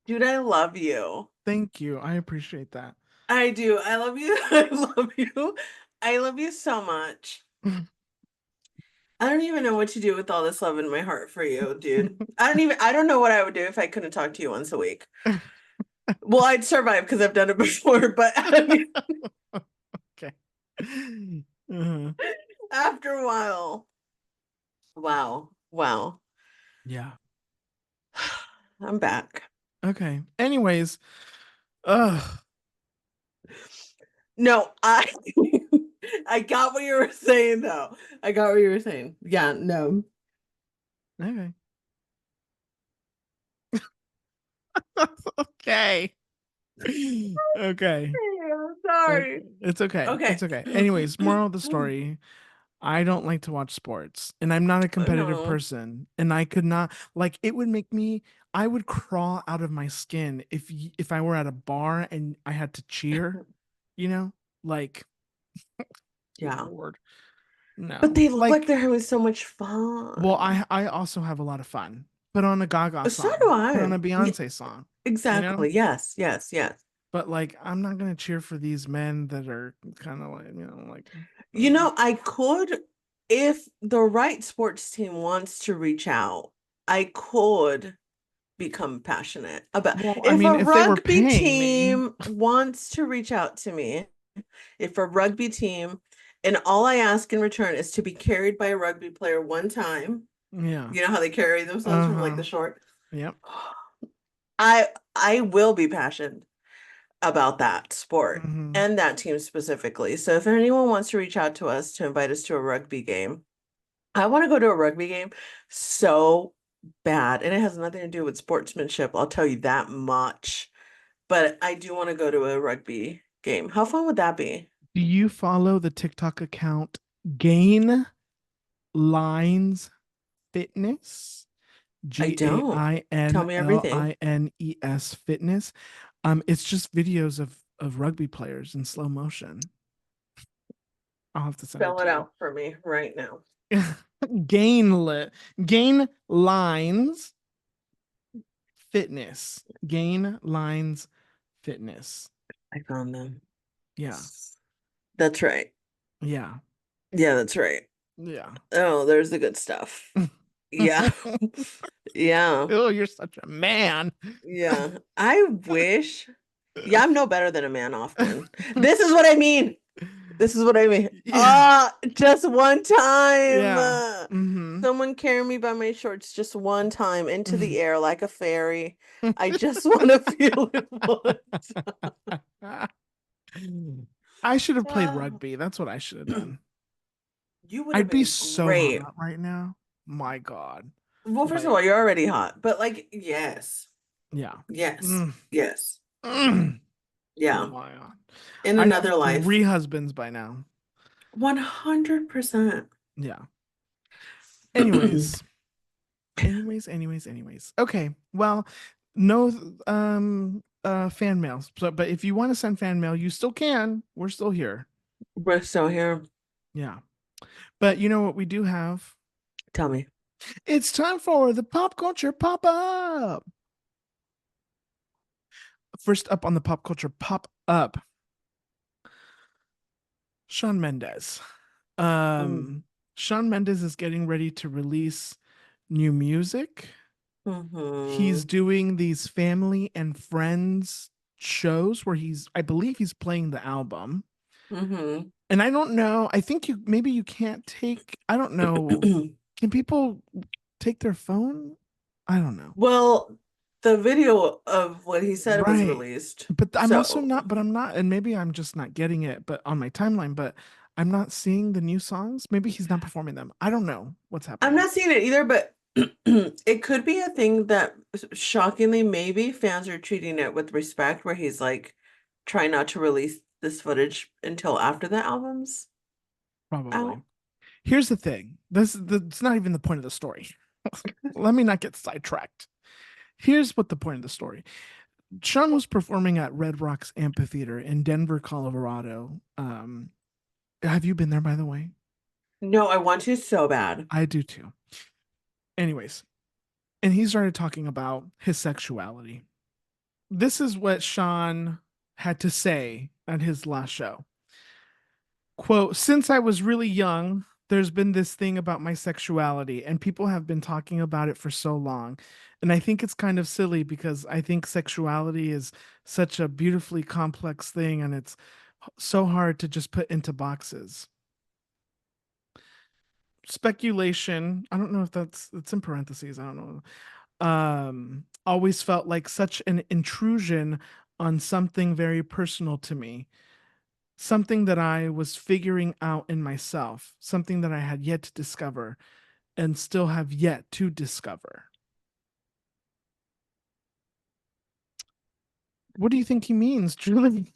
S2: dude, I love you.
S1: Thank you. I appreciate that.
S2: I do. I love you. I love you. I love you so much. I don't even know what to do with all this love in my heart for you, dude. I don't know what I would do if I couldn't talk to you once a week. Well, I'd survive because I've done it before, but I mean,
S1: Okay. Uh-huh.
S2: after a while, wow, wow,
S1: Yeah.
S2: I'm back.
S1: Okay. Anyways, ugh.
S2: No, I I got what you were saying though. I got what you were saying. Yeah, no.
S1: Okay. Okay. Okay.
S2: I'm
S1: Okay.
S2: sorry.
S1: It's okay.
S2: Okay.
S1: It's okay. Anyways, moral of the story. I don't like to watch sports and I'm not a competitive
S2: No.
S1: person and I could not like it would make me I would crawl out of my skin if I were at a bar and I had to cheer, you know? Like good
S2: Yeah.
S1: Lord.
S2: But
S1: No.
S2: they look like
S1: Like
S2: they're having so much
S1: well
S2: fun.
S1: I also have a lot of fun. Put on a Gaga
S2: So do
S1: song, put on
S2: I.
S1: a
S2: Yeah,
S1: Beyonce song, you know?
S2: exactly. Yes, yes, yes.
S1: But like I'm not gonna cheer for these men that are kind of like, like
S2: You know, I could, if the right sports team wants to reach out, I could become passionate about.
S1: well, I
S2: If
S1: mean,
S2: a
S1: if they were
S2: rugby
S1: paying me,
S2: team wants to reach out to me, if a rugby team, and all I ask in return is to be carried by a rugby player one time,
S1: yeah.
S2: you know how they carry themselves from like
S1: Uh-huh.
S2: the short.
S1: Yep.
S2: I will be passionate about that sport
S1: Hmm.
S2: and that team specifically. So if anyone wants to reach out to us to invite us to a rugby game, I want to go to a rugby game so bad. And it has nothing to do with sportsmanship, I'll tell you that much. But I do want to go to a rugby game. How fun would that be?
S1: Do you follow the TikTok account Gain Lines Fitness?
S2: I
S1: G A
S2: don't.
S1: I
S2: Tell
S1: N
S2: me
S1: L
S2: everything.
S1: I N E S Fitness. It's just videos of rugby players in slow motion. I'll have to send it
S2: Spell it
S1: to you.
S2: out for me right now.
S1: Gain Lines Fitness. Gain Lines Fitness.
S2: I found them.
S1: Yeah.
S2: That's right.
S1: Yeah.
S2: Yeah, that's right.
S1: Yeah.
S2: Oh, there's the good stuff. Yeah. Yeah.
S1: Oh, you're such a man.
S2: Yeah. I wish. Yeah, I'm no better than a man often. This is what I mean. This is what I mean.
S1: Yeah.
S2: Ah, just one time.
S1: Yeah. Mm-hmm.
S2: Someone carry me by my shorts just one time into the air like a fairy. I just want to feel it once.
S1: I should have played
S2: Ah.
S1: rugby. That's what I should have done.
S2: You would have
S1: I'd be
S2: been
S1: so
S2: great.
S1: hot right now. My God.
S2: Well, first of
S1: Like,
S2: all, you're already hot, but like, yes,
S1: yeah.
S2: yes,
S1: Mm,
S2: yes,
S1: mm. Oh
S2: yeah.
S1: my God.
S2: In
S1: I'd have
S2: another life,
S1: 3 husbands by now.
S2: 100%.
S1: Yeah. Anyways, anyways. Okay. Well, no fan mail. So but if you want to send fan mail, you still can. We're still here.
S2: We're still here.
S1: Yeah. But you know what we do have?
S2: Tell me.
S1: It's time for the pop culture pop up. First up on the pop culture pop up, Shawn Mendes.
S2: Mm.
S1: Um Shawn Mendes is getting ready to release new music. He's
S2: Mm-hmm.
S1: doing these family and friends shows where I believe he's playing the album.
S2: Mm-hmm.
S1: And I don't know, I think maybe you can't take, I don't know, can people take their phone? I don't know.
S2: Well, the video of what he said was
S1: Right.
S2: released.
S1: But I'm also
S2: So
S1: not, but I'm not, and maybe I'm just not getting it, but on my timeline, but I'm not seeing the new songs. Maybe he's not performing them. I don't know what's
S2: I'm
S1: happening.
S2: not seeing it either, but it could be a thing that shockingly, maybe fans are treating it with respect, where he's like trying not to release this footage until after the album's
S1: Probably.
S2: out.
S1: Here's the thing. It's not even the point of the story. Let me not get sidetracked. Here's what the point of the story. Sean was performing at Red Rocks Amphitheater in Denver, Colorado. Have you been there, by the way?
S2: No, I want to so bad.
S1: I do too. Anyways, and he started talking about his sexuality. This is what Sean had to say at his last show. Quote, since I was really young, there's been this thing about my sexuality, and people have been talking about it for so long. And I think it's kind of silly because I think sexuality is such a beautifully complex thing, and it's so hard to just put into boxes. Speculation, I don't know if it's in parentheses, I don't know. Always felt like such an intrusion on something very personal to me, something that I was figuring out in myself, something that I had yet to discover and still have yet to discover. What do you think he means, Julie?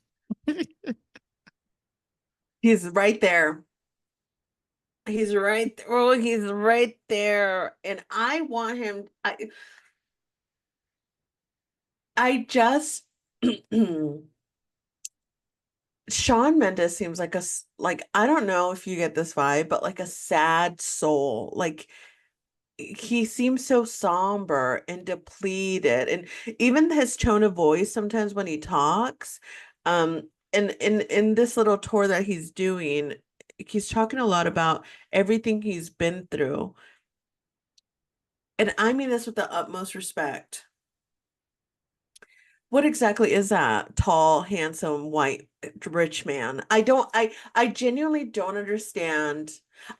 S2: He's right there. He's right there. Oh, he's right there. And I want him. I just Shawn Mendes seems like like I don't know if you get this vibe, but like a sad soul. Like he seems so somber and depleted, and even his tone of voice sometimes when he talks, and in this little tour that he's doing, he's talking a lot about everything he's been through. And I mean this with the utmost respect. What exactly is that? Tall, handsome, white, rich man. I genuinely don't understand.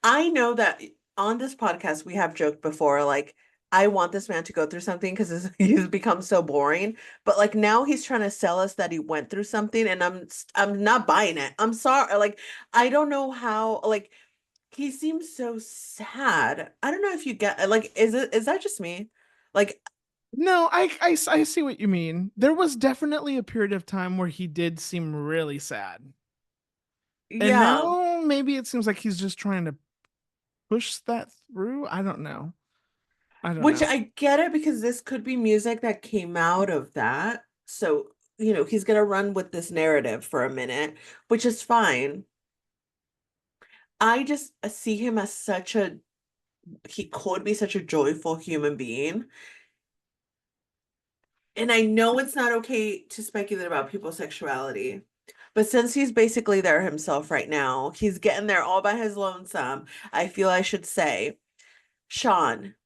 S2: I know that on this podcast we have joked before, like, I want this man to go through something because he's become so boring. But like now he's trying to sell us that he went through something, and I'm not buying it. I'm sorry. Like, I don't know how, like, he seems so sad. I don't know if you get, like, is that just me? Like,
S1: No, I see what you mean. There was definitely a period of time where he did seem really sad. And
S2: yeah.
S1: now maybe it seems like he's just trying to push that through. I don't know. I don't
S2: Which
S1: know.
S2: I get it because this could be music that came out of that. So, he's gonna run with this narrative for a minute, which is fine. I just see him as he could be such a joyful human being. And I know it's not okay to speculate about people's sexuality, but since he's basically there himself right now, he's getting there all by his lonesome. I feel I should say, Shawn,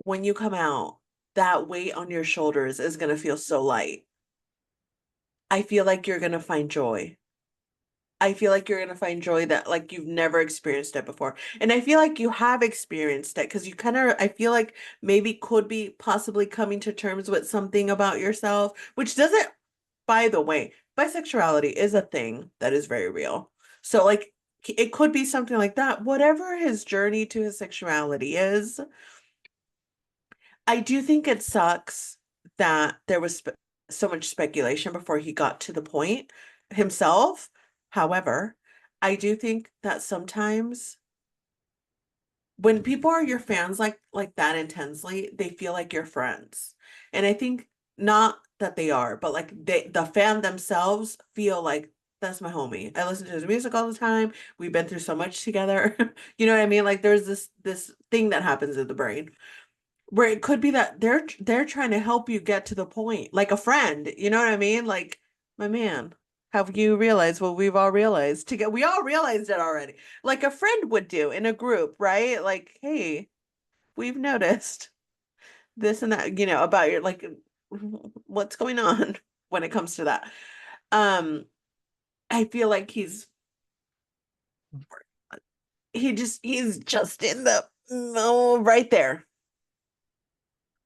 S2: when you come out, that weight on your shoulders is gonna feel so light. I feel like you're gonna find joy. I feel like you're gonna find joy that like you've never experienced it before. And I feel like you have experienced it because you kind of, I feel like maybe could be possibly coming to terms with something about yourself, which doesn't, by the way, bisexuality is a thing that is very real. So like it could be something like that. Whatever his journey to his sexuality is, I do think it sucks that there was so much speculation before he got to the point himself. However, I do think that sometimes when people are your fans like that intensely, they feel like your friends. And I think not that they are, but like the fan themselves feel like that's my homie. I listen to his music all the time. We've been through so much together. You know what I mean? Like there's this thing that happens in the brain where it could be that they're trying to help you get to the point, like a friend, you know what I mean? Like, my man, have you realized what we've all realized together? We all realized it already, like a friend would do in a group, right? Like, hey, we've noticed this and that, about your, like, what's going on when it comes to that. um I feel like he's just in the, no, right there.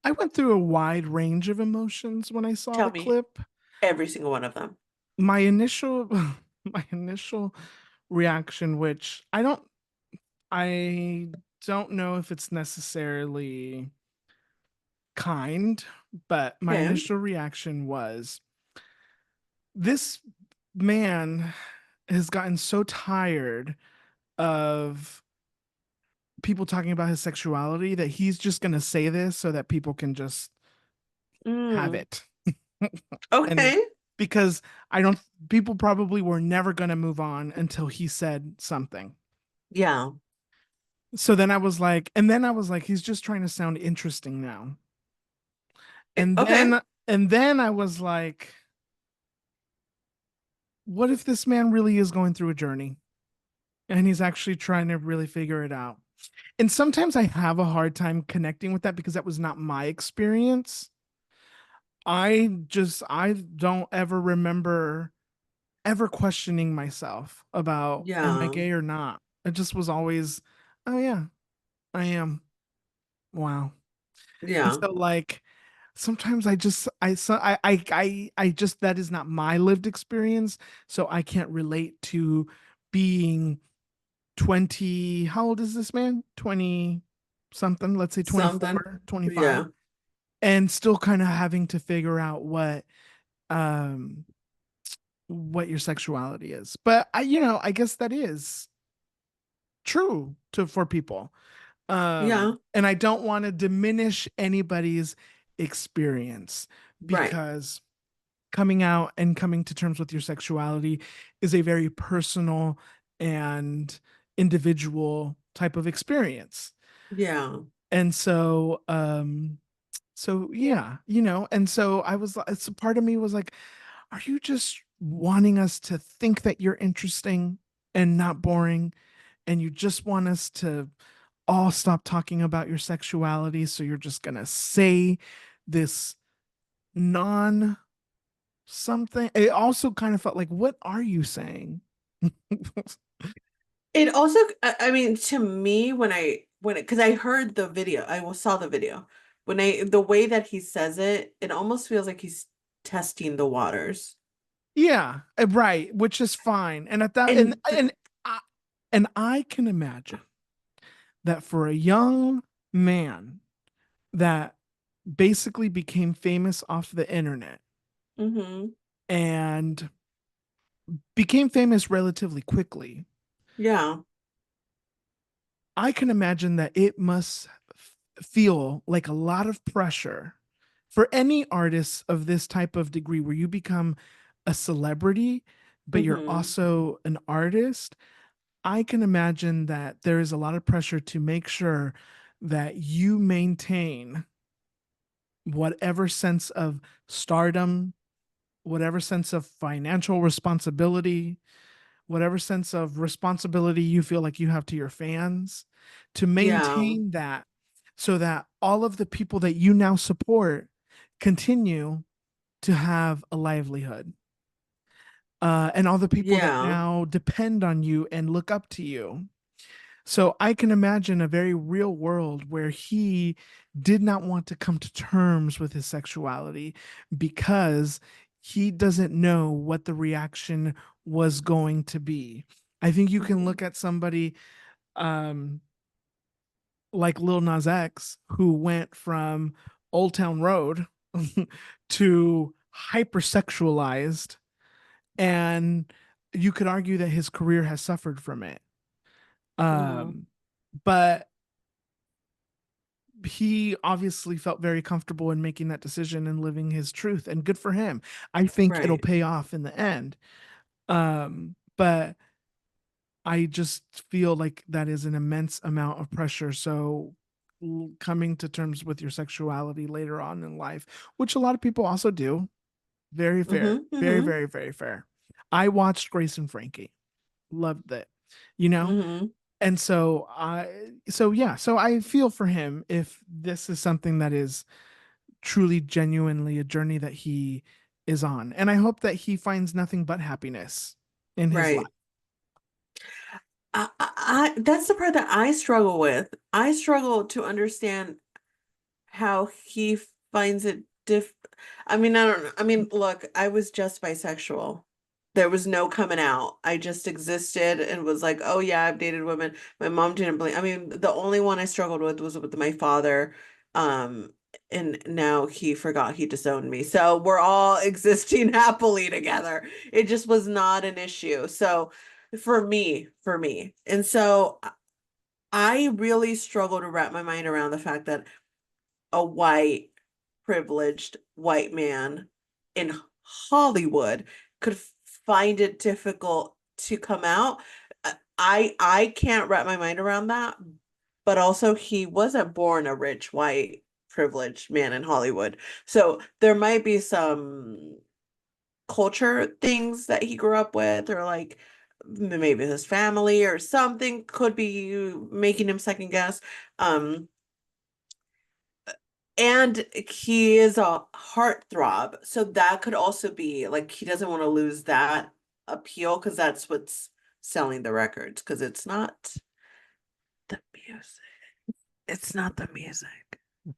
S1: I went through a wide range of emotions when I saw
S2: Tell
S1: the
S2: me
S1: clip.
S2: every single one of them.
S1: My initial my initial reaction, which I don't know if it's necessarily kind, but my
S2: Okay.
S1: initial reaction was this man has gotten so tired of people talking about his sexuality that he's just going to say this so that people can just have
S2: Mm.
S1: it. And
S2: Okay.
S1: because I don't, people probably were never going to move on until he said something.
S2: Yeah.
S1: So then I was like, and then I was like, he's just trying to sound interesting now. And
S2: Okay.
S1: then I was like, what if this man really is going through a journey and he's actually trying to really figure it out? And sometimes I have a hard time connecting with that because that was not my experience. I don't ever remember ever questioning myself about am I
S2: Yeah.
S1: gay or not. It just was always, oh yeah, I am. Wow. And
S2: Yeah.
S1: so like sometimes I just that is not my lived experience, so I can't relate to being 20. How old is this man? 20 something, let's say
S2: Something.
S1: 24, 25,
S2: Yeah.
S1: and still kind of having to figure out um what your sexuality is. But I guess that is true to for people.
S2: Yeah,
S1: And I don't want to diminish anybody's experience
S2: right.
S1: because coming out and coming to terms with your sexuality is a very personal and individual type of experience.
S2: Yeah.
S1: And so yeah, and so I was it's part of me was like, are you just wanting us to think that you're interesting and not boring, and you just want us to all stop talking about your sexuality, so you're just gonna say this non something? It also kind of felt like, what are you saying?
S2: It also, I mean, to me, because I heard the video, saw the video. The way that he says it, it almost feels like he's testing the waters.
S1: Yeah, right, which is fine. And at that
S2: And
S1: I, and I can imagine that for a young man that basically became famous off the internet
S2: hmm
S1: and became famous relatively quickly,
S2: yeah.
S1: I can imagine that it must feel like a lot of pressure for any artists of this type of degree where you become a celebrity, but you're
S2: hmm
S1: also an artist. I can imagine that there is a lot of pressure to make sure that you maintain whatever sense of stardom, whatever sense of financial responsibility, whatever sense of responsibility you feel like you have to your fans, to
S2: Yeah.
S1: maintain that so that all of the people that you now support continue to have a livelihood. And all the people that
S2: Yeah.
S1: now depend on you and look up to you. So I can imagine a very real world where he did not want to come to terms with his sexuality because he doesn't know what the reaction was going to be. I think you can
S2: hmm
S1: look at somebody um, like Lil Nas X, who went from Old Town Road to hypersexualized, and you could argue that his career has suffered from it.
S2: hmm
S1: Um, but he obviously felt very comfortable in making that decision and living his truth, and good for him. I think it'll
S2: Right.
S1: pay off in the end. But I just feel like that is an immense amount of pressure. So coming to terms with your sexuality later on in life, which a lot of people also do, very fair, very,
S2: hmm
S1: very, very fair. I watched Grace and Frankie, loved it, you know?
S2: hmm
S1: And so I feel for him if this is something that is truly genuinely a journey that he is on. And I hope that he finds nothing but happiness in his life.
S2: Right. That's the part that I struggle with. I struggle to understand how he finds it I mean, I don't know. I mean, look, I was just bisexual. There was no coming out. I just existed and was like, oh yeah, I've dated women. My mom didn't believe. I mean, the only one I struggled with was with my father. Um, and now he forgot he disowned me. So we're all existing happily together. It just was not an issue. So for me. And so I really struggle to wrap my mind around the fact that a white, privileged white man in Hollywood could find it difficult to come out. I can't wrap my mind around that. But also he wasn't born a rich, white, privileged man in Hollywood. So there might be some culture things that he grew up with, or like maybe his family or something could be making him second guess. Um, and he is a heartthrob. So that could also be like he doesn't want to lose that appeal because that's what's selling the records. Because it's not the music. It's not the music.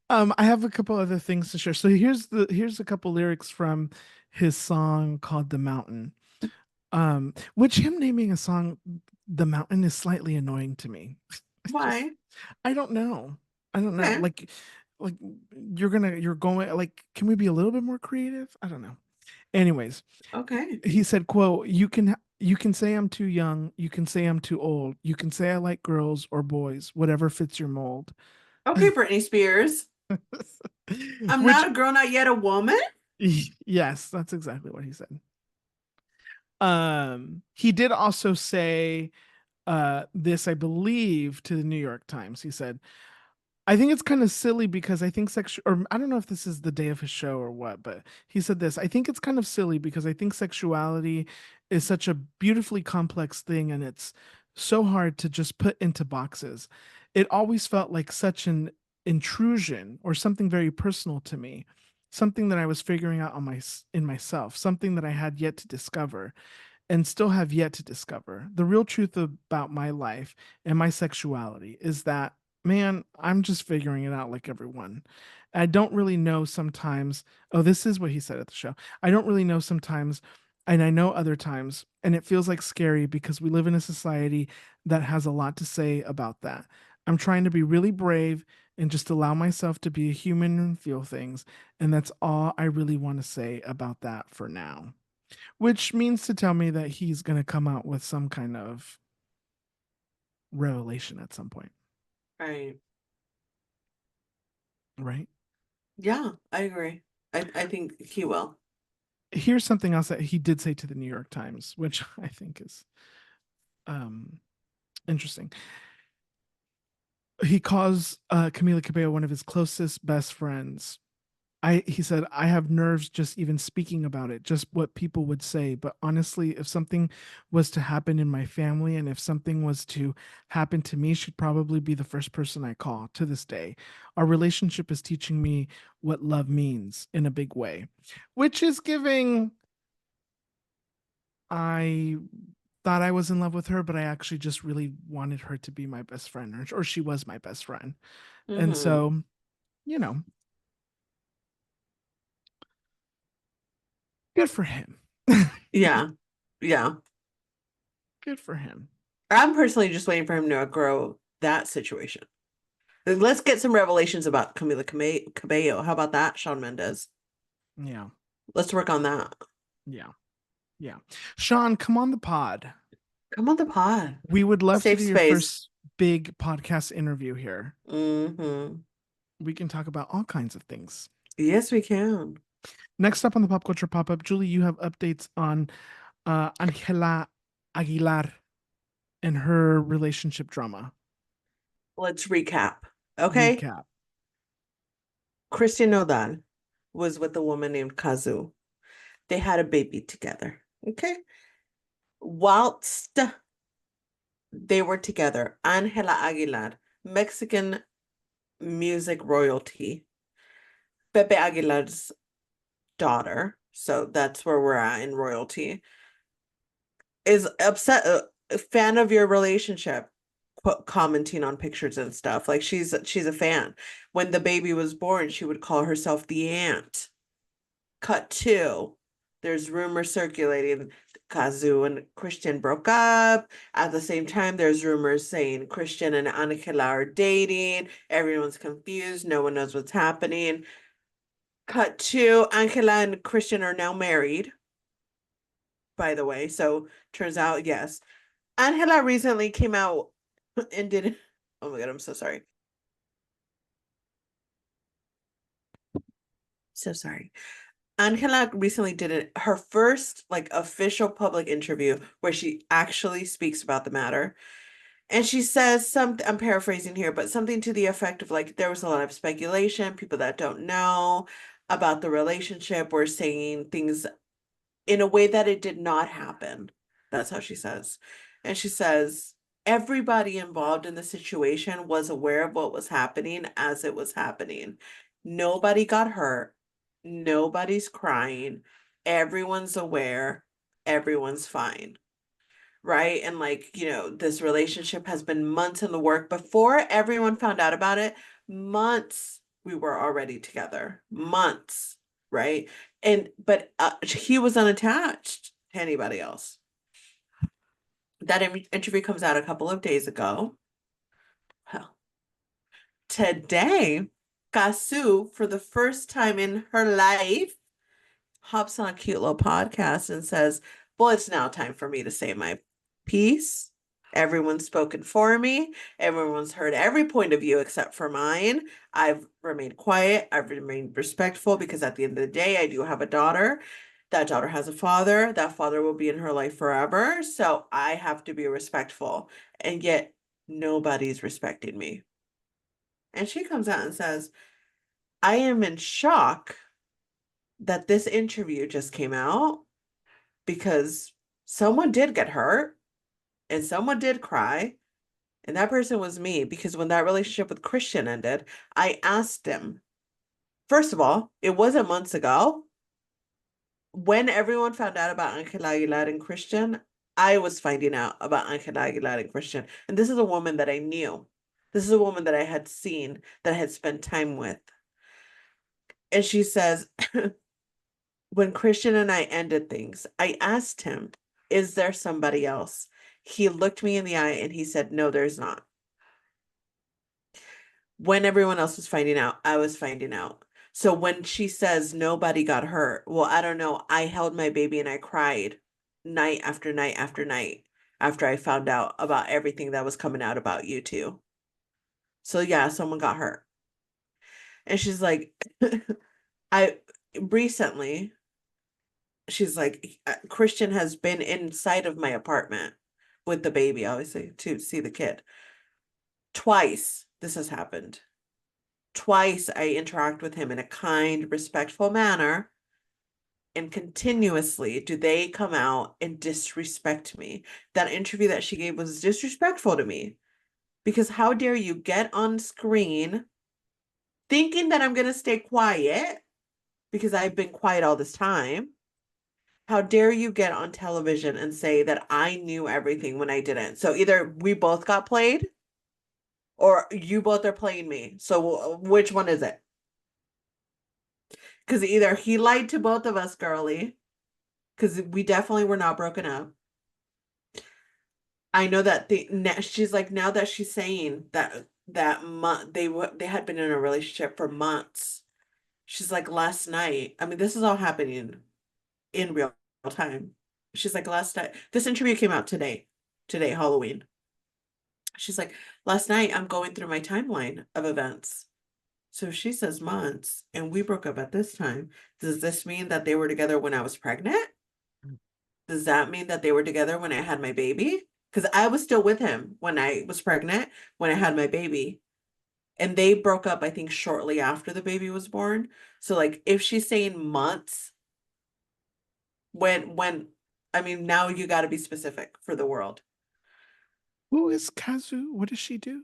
S1: I have a couple other things to share. So here's a couple lyrics from his song called The Mountain. Which him naming a song The Mountain is slightly annoying to me. I just
S2: Why?
S1: I don't know. I don't know.
S2: Okay.
S1: Like you're going like, can we be a little bit more creative? I don't know. Anyways,
S2: Okay.
S1: he said, quote, you can You can say I'm too young. You can say I'm too old. You can say I like girls or boys, whatever fits your mold.
S2: Okay, Britney Spears. I'm
S1: Which,
S2: not a girl, not yet a woman.
S1: yes, that's exactly what he said. He did also say this, I believe, to the New York Times. He said, I think it's kind of silly because I think or I don't know if this is the day of his show or what, but he said this. I think it's kind of silly because I think sexuality is such a beautifully complex thing and it's so hard to just put into boxes. It always felt like such an intrusion or something very personal to me, something that I was figuring out in myself, something that I had yet to discover and still have yet to discover. The real truth about my life and my sexuality is that, man, I'm just figuring it out like everyone. I don't really know sometimes. Oh, this is what he said at the show. I don't really know sometimes, and I know other times, and it feels like scary because we live in a society that has a lot to say about that. I'm trying to be really brave and just allow myself to be a human and feel things. And that's all I really want to say about that for now, which means to tell me that he's going to come out with some kind of revelation at some point,
S2: Right.
S1: right?
S2: Yeah, I agree. I think he will.
S1: Here's something else that he did say to the New York Times, which I think is um, interesting. He calls Camila Cabello one of his closest best friends. He said, I have nerves just even speaking about it, just what people would say. But honestly, if something was to happen in my family and if something was to happen to me, she'd probably be the first person I call to this day. Our relationship is teaching me what love means in a big way, which is giving, I thought I was in love with her, but I actually just really wanted her to be my best friend, or she was my best friend. And
S2: Hmm.
S1: so, you know, good for him.
S2: Yeah. Yeah.
S1: Good for him.
S2: I'm personally just waiting for him to outgrow that situation. Let's get some revelations about Cabello. How about that, Shawn Mendes?
S1: Yeah.
S2: Let's work on that.
S1: Yeah. Yeah. Shawn, come on the pod.
S2: Come on the pod.
S1: We would love to
S2: Safe
S1: do your
S2: space.
S1: first big podcast interview here.
S2: Hmm.
S1: We can talk about all kinds of things.
S2: Yes, we can.
S1: Next up on the Pop Culture Pop Up, Julie, you have updates on Angela Aguilar and her relationship drama.
S2: Let's recap. Okay.
S1: Recap.
S2: Christian Nodal was with a woman named Kazu. They had a baby together. Okay. Whilst they were together, Angela Aguilar, Mexican music royalty, Pepe Aguilar's daughter, so that's where we're at in royalty, is upset, a fan of your relationship, commenting on pictures and stuff. Like she's a fan. When the baby was born, she would call herself the aunt. Cut two. There's rumors circulating Kazu and Christian broke up. At the same time, there's rumors saying Christian and Angela are dating. Everyone's confused. No one knows what's happening. Cut two. Angela and Christian are now married, by the way. So turns out, yes. Angela recently came out and did. Oh my God, I'm so sorry. So sorry. Angela recently did her first like official public interview where she actually speaks about the matter. And she says something, I'm paraphrasing here, but something to the effect of like there was a lot of speculation, people that don't know about the relationship were saying things in a way that it did not happen. That's how she says. And she says, everybody involved in the situation was aware of what was happening as it was happening. Nobody got hurt. Nobody's crying. Everyone's aware. Everyone's fine. Right. And like, this relationship has been months in the work before everyone found out about it. Months we were already together. Months. Right. But he was unattached to anybody else. That interview comes out a couple of days ago. Well, today, Kasu, for the first time in her life, hops on a cute little podcast and says, Well, it's now time for me to say my piece. Everyone's spoken for me. Everyone's heard every point of view except for mine. I've remained quiet. I've remained respectful because at the end of the day, I do have a daughter. That daughter has a father. That father will be in her life forever. So I have to be respectful. And yet, nobody's respecting me. And she comes out and says, I am in shock that this interview just came out because someone did get hurt and someone did cry. And that person was me because when that relationship with Christian ended, I asked him, first of all, it wasn't months ago. When everyone found out about Angela Aguilar and Christian, I was finding out about Angela Aguilar and Christian. And this is a woman that I knew. This is a woman that I had seen, that I had spent time with. And she says, when Christian and I ended things, I asked him, is there somebody else? He looked me in the eye and he said, no, there's not. When everyone else was finding out, I was finding out. So when she says nobody got hurt, well, I don't know. I held my baby and I cried night after night after night after I found out about everything that was coming out about you two. So yeah, someone got hurt. And she's like, I recently, she's like, Christian has been inside of my apartment with the baby, obviously, to see the kid. Twice this has happened. Twice I interact with him in a kind, respectful manner, and continuously do they come out and disrespect me. That interview that she gave was disrespectful to me because how dare you get on screen thinking that I'm going to stay quiet because I've been quiet all this time. How dare you get on television and say that I knew everything when I didn't? So either we both got played or you both are playing me. So which one is it? Because either he lied to both of us, girly, because we definitely were not broken up. I know that she's like, now that she's saying that month they had been in a relationship for months. She's like, last night. I mean, this is all happening in real time. She's like, last night. This interview came out today, Halloween. She's like, last night I'm going through my timeline of events. So she says months, and we broke up at this time. Does this mean that they were together when I was pregnant? Does that mean that they were together when I had my baby? Because I was still with him when I was pregnant, when I had my baby. And they broke up, I think, shortly after the baby was born. So, like, if she's saying months, I mean, now you got to be specific for the world.
S1: Who is Kazu? What does she do?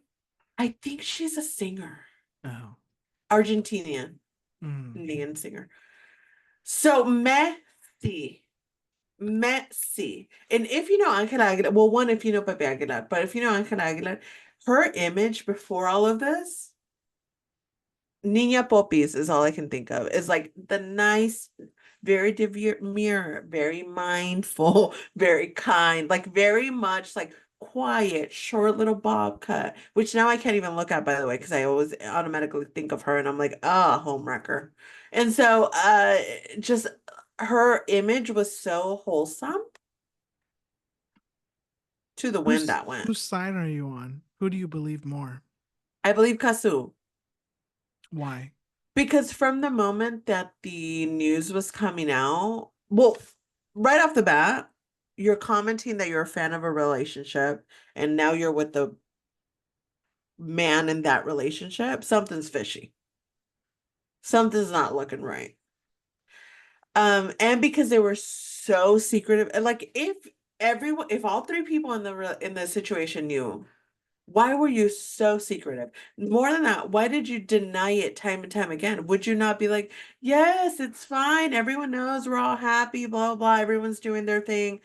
S2: I think she's a singer,
S1: Oh.
S2: Argentinian
S1: Mm.
S2: Indian singer. So, messy. Messy. And if you know Angela Aguilar, well, one, if you know Pepe Aguilar, but if you know Angela Aguilar, her image before all of this, Niña Popis is all I can think of. Is like the nice, very demure, very mindful, very kind, like very much like quiet, short little bob cut, which now I can't even look at, by the way, because I always automatically think of her and I'm like, ah, homewrecker. And so just her image was so wholesome to the wind that went.
S1: Whose side are you on? Who do you believe more?
S2: I believe Kasu.
S1: Why?
S2: Because from the moment that the news was coming out, well, right off the bat, you're commenting that you're a fan of a relationship and now you're with the man in that relationship. Something's fishy. Something's not looking right. And because they were so secretive, and like if all three people in the situation knew, why were you so secretive? More than that, why did you deny it time and time again? Would you not be like, yes, it's fine. Everyone knows we're all happy, blah, blah, everyone's doing their thing.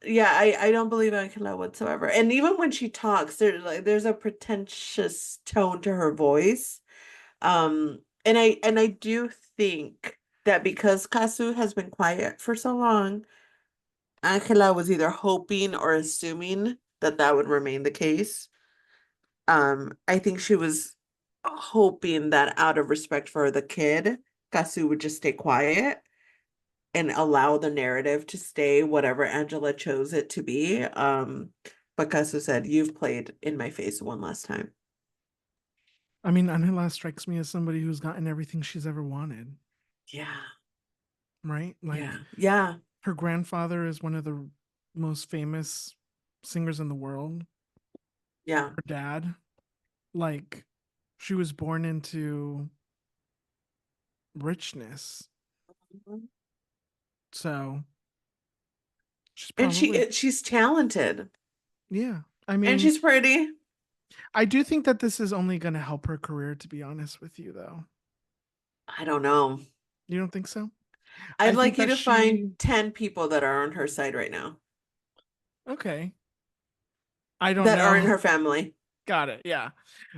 S2: Yeah, I don't believe Angela whatsoever. And even when she talks, there's a pretentious tone to her voice. And I do think that because Kasu has been quiet for so long, Angela was either hoping or assuming that that would remain the case. I think she was hoping that out of respect for the kid, Kasu would just stay quiet. and allow the narrative to stay whatever Angela chose it to be. Picasso said, "You've played in my face one last time."
S1: I mean, Anila strikes me as somebody who's gotten everything she's ever wanted,
S2: Yeah,
S1: right?
S2: yeah,
S1: Like
S2: yeah,
S1: her grandfather is one of the most famous singers in the world.
S2: yeah.
S1: Her dad, like, she was born into richness. So she's
S2: And
S1: probably,
S2: she's talented
S1: yeah. I
S2: and
S1: mean,
S2: she's pretty.
S1: I do think that this is only going to help her career, to be honest with you, though.
S2: I don't know.
S1: You don't think so?
S2: I'd
S1: I think
S2: like you
S1: that
S2: to find
S1: she,
S2: 10 people that are on her side right now
S1: okay. I don't
S2: that are in
S1: know.
S2: her family.
S1: Got it. Yeah.